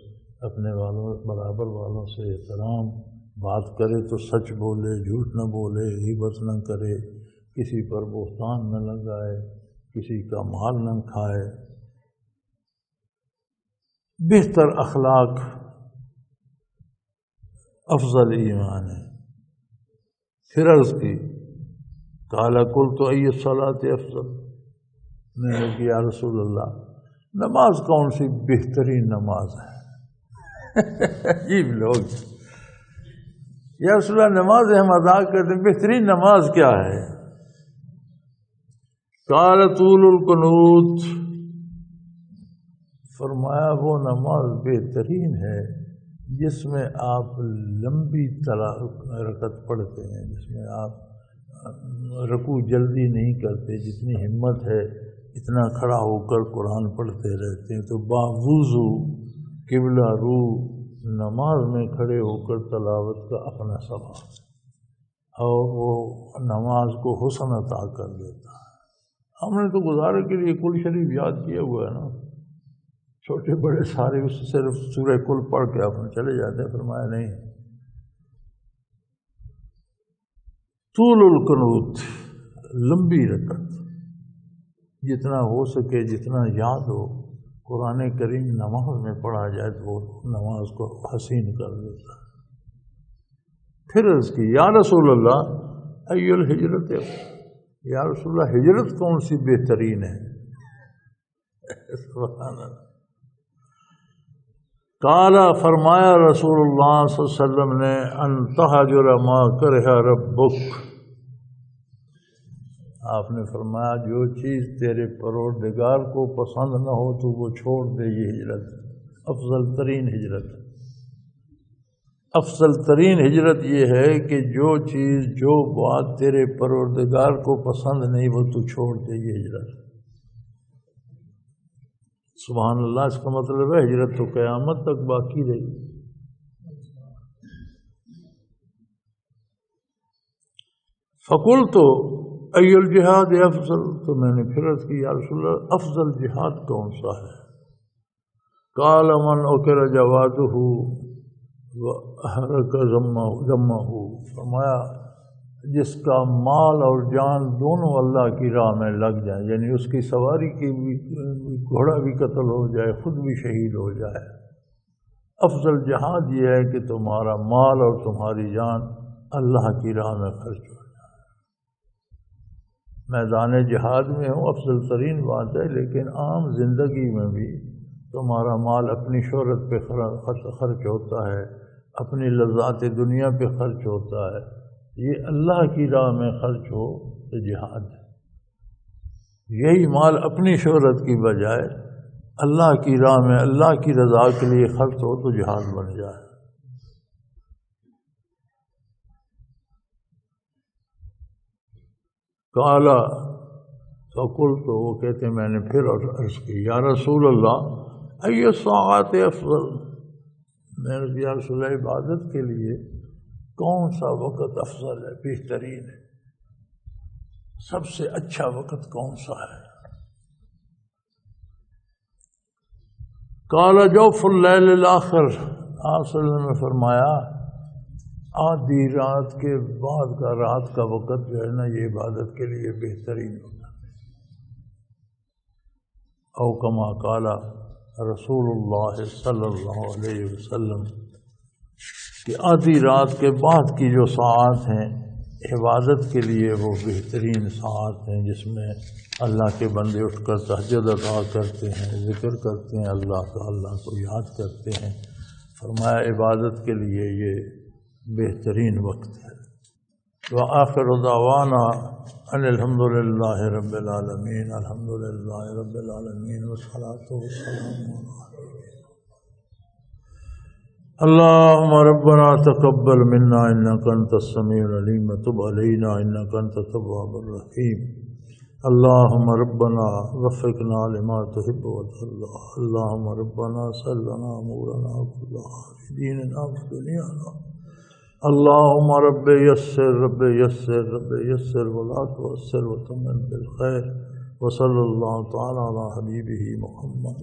S1: اپنے والوں برابر والوں سے احترام، بات کرے تو سچ بولے، جھوٹ نہ بولے، غیبت نہ کرے، کسی پر بہتان نہ لگائے، کسی کا مال نہ کھائے، بہتر اخلاق افضل ایمان ہے۔ پھر عرض کی قال قلت ای الصلاۃ افضل، میں نے کہا یا رسول اللہ نماز کون سی بہترین نماز ہے؟ عجیب لوگ، یا رسول اللہ نماز ہم ادا کرتے ہیں، بہترین نماز کیا ہے؟ قال طول القنوت، فرمایا وہ نماز بہترین ہے جس میں آپ لمبی رکعت پڑھتے ہیں، جس میں آپ رکوع جلدی نہیں کرتے، جتنی ہمت ہے اتنا کھڑا ہو کر قرآن پڑھتے رہتے ہیں، تو باوضو قبلہ رو نماز میں کھڑے ہو کر تلاوت کا اپنا ثواب، اور وہ نماز کو حسن عطا کر دیتا ہے۔ ہم نے تو گزارے کے لیے کل شریف یاد کیا ہوا ہے نا، چھوٹے بڑے سارے اس صرف سورہ کل پڑھ کے آپ چلے جاتے ہیں۔ فرمایا نہیں، طول القنوت، لمبی رکعت، جتنا ہو سکے جتنا یاد ہو قرآن کریم نماز میں پڑھا جائے تو وہ نماز کو حسین کر دیتا ہے۔ پھر عرض کی یا رسول اللہ ای الحجرت، یا رسول اللہ ہجرت کون سی بہترین ہے؟ سبحان اللہ۔ قال، فرمایا رسول اللہ صلی اللہ علیہ وسلم نے، ان تہجر ما کرہ ربک، آپ نے فرمایا جو چیز تیرے پروردگار کو پسند نہ ہو تو وہ چھوڑ دے، یہ ہجرت افضل ترین ہجرت۔ افضل ترین ہجرت یہ ہے کہ جو چیز جو بات تیرے پروردگار کو پسند نہیں وہ تو چھوڑ دے، یہ ہجرت۔ سبحان اللہ، اس کا مطلب ہے ہجرت تو قیامت تک باقی رہی۔ فقلت ای الجہاد افضل، تو میں نے پھر عرض کی یا رسول اللہ افضل جہاد کون سا ہے؟ قال من اکر جوادہ وأحرق ذمہ، فرمایا جس کا مال اور جان دونوں اللہ کی راہ میں لگ جائیں، یعنی اس کی سواری کی بھی، گھوڑا بھی قتل ہو جائے، خود بھی شہید ہو جائے۔ افضل جہاد یہ ہے کہ تمہارا مال اور تمہاری جان اللہ کی راہ میں خرچ ہو جائے۔ میدان جہاد میں ہوں افضل ترین بات ہے، لیکن عام زندگی میں بھی تمہارا مال اپنی شہرت پہ خرچ ہوتا ہے، اپنی لذات دنیا پہ خرچ ہوتا ہے، یہ اللہ کی راہ میں خرچ ہو تو جہاد ہے۔ یہی مال اپنی شہرت کی بجائے اللہ کی راہ میں اللہ کی رضا کے لیے خرچ ہو تو جہاد بن جائے۔ کالا فقلت، تو وہ کہتے میں نے پھر عرض کی یا رسول اللہ ای الساعات افضل، میں نے یا رسول اللہ عبادت کے لیے کون سا وقت افضل ہے، بہترین ہے، سب سے اچھا وقت کون سا ہے؟ قال جوف اللیل الآخر، آپ صلی اللہ علیہ وسلم نے فرمایا آدھی رات کے بعد کا رات کا وقت جو ہے نا یہ عبادت کے لیے بہترین ہوتا ہے۔ او کما قال رسول اللہ صلی اللہ علیہ وسلم، کہ آدھی رات کے بعد کی جو ساعات ہیں عبادت کے لیے وہ بہترین ساعات ہیں، جس میں اللہ کے بندے اٹھ کر تہجد ادا کرتے ہیں، ذکر کرتے ہیں اللہ کا، اللہ کو یاد کرتے ہیں۔ فرمایا عبادت کے لیے یہ بہترین وقت ہے۔ وآخر دعوانا ان الحمد للہ رب العالمین، الحمد للہ رب العالمین، والصلاة والسلام علی اللہم ربنا تقبل منا انک انت السمیع العلیم وتب علینا انک انت التواب الرحیم۔ اللہم ربنا وفقنا لما تحب وترضى، اللہم ربنا سهل لنا امورنا كلها في دیننا ودنیانا، اللہم رب یسر رب یسر رب یسر ولا تعسر وتمم بالخیر، وصلی اللہ تعالی علی حبیبہ محمد۔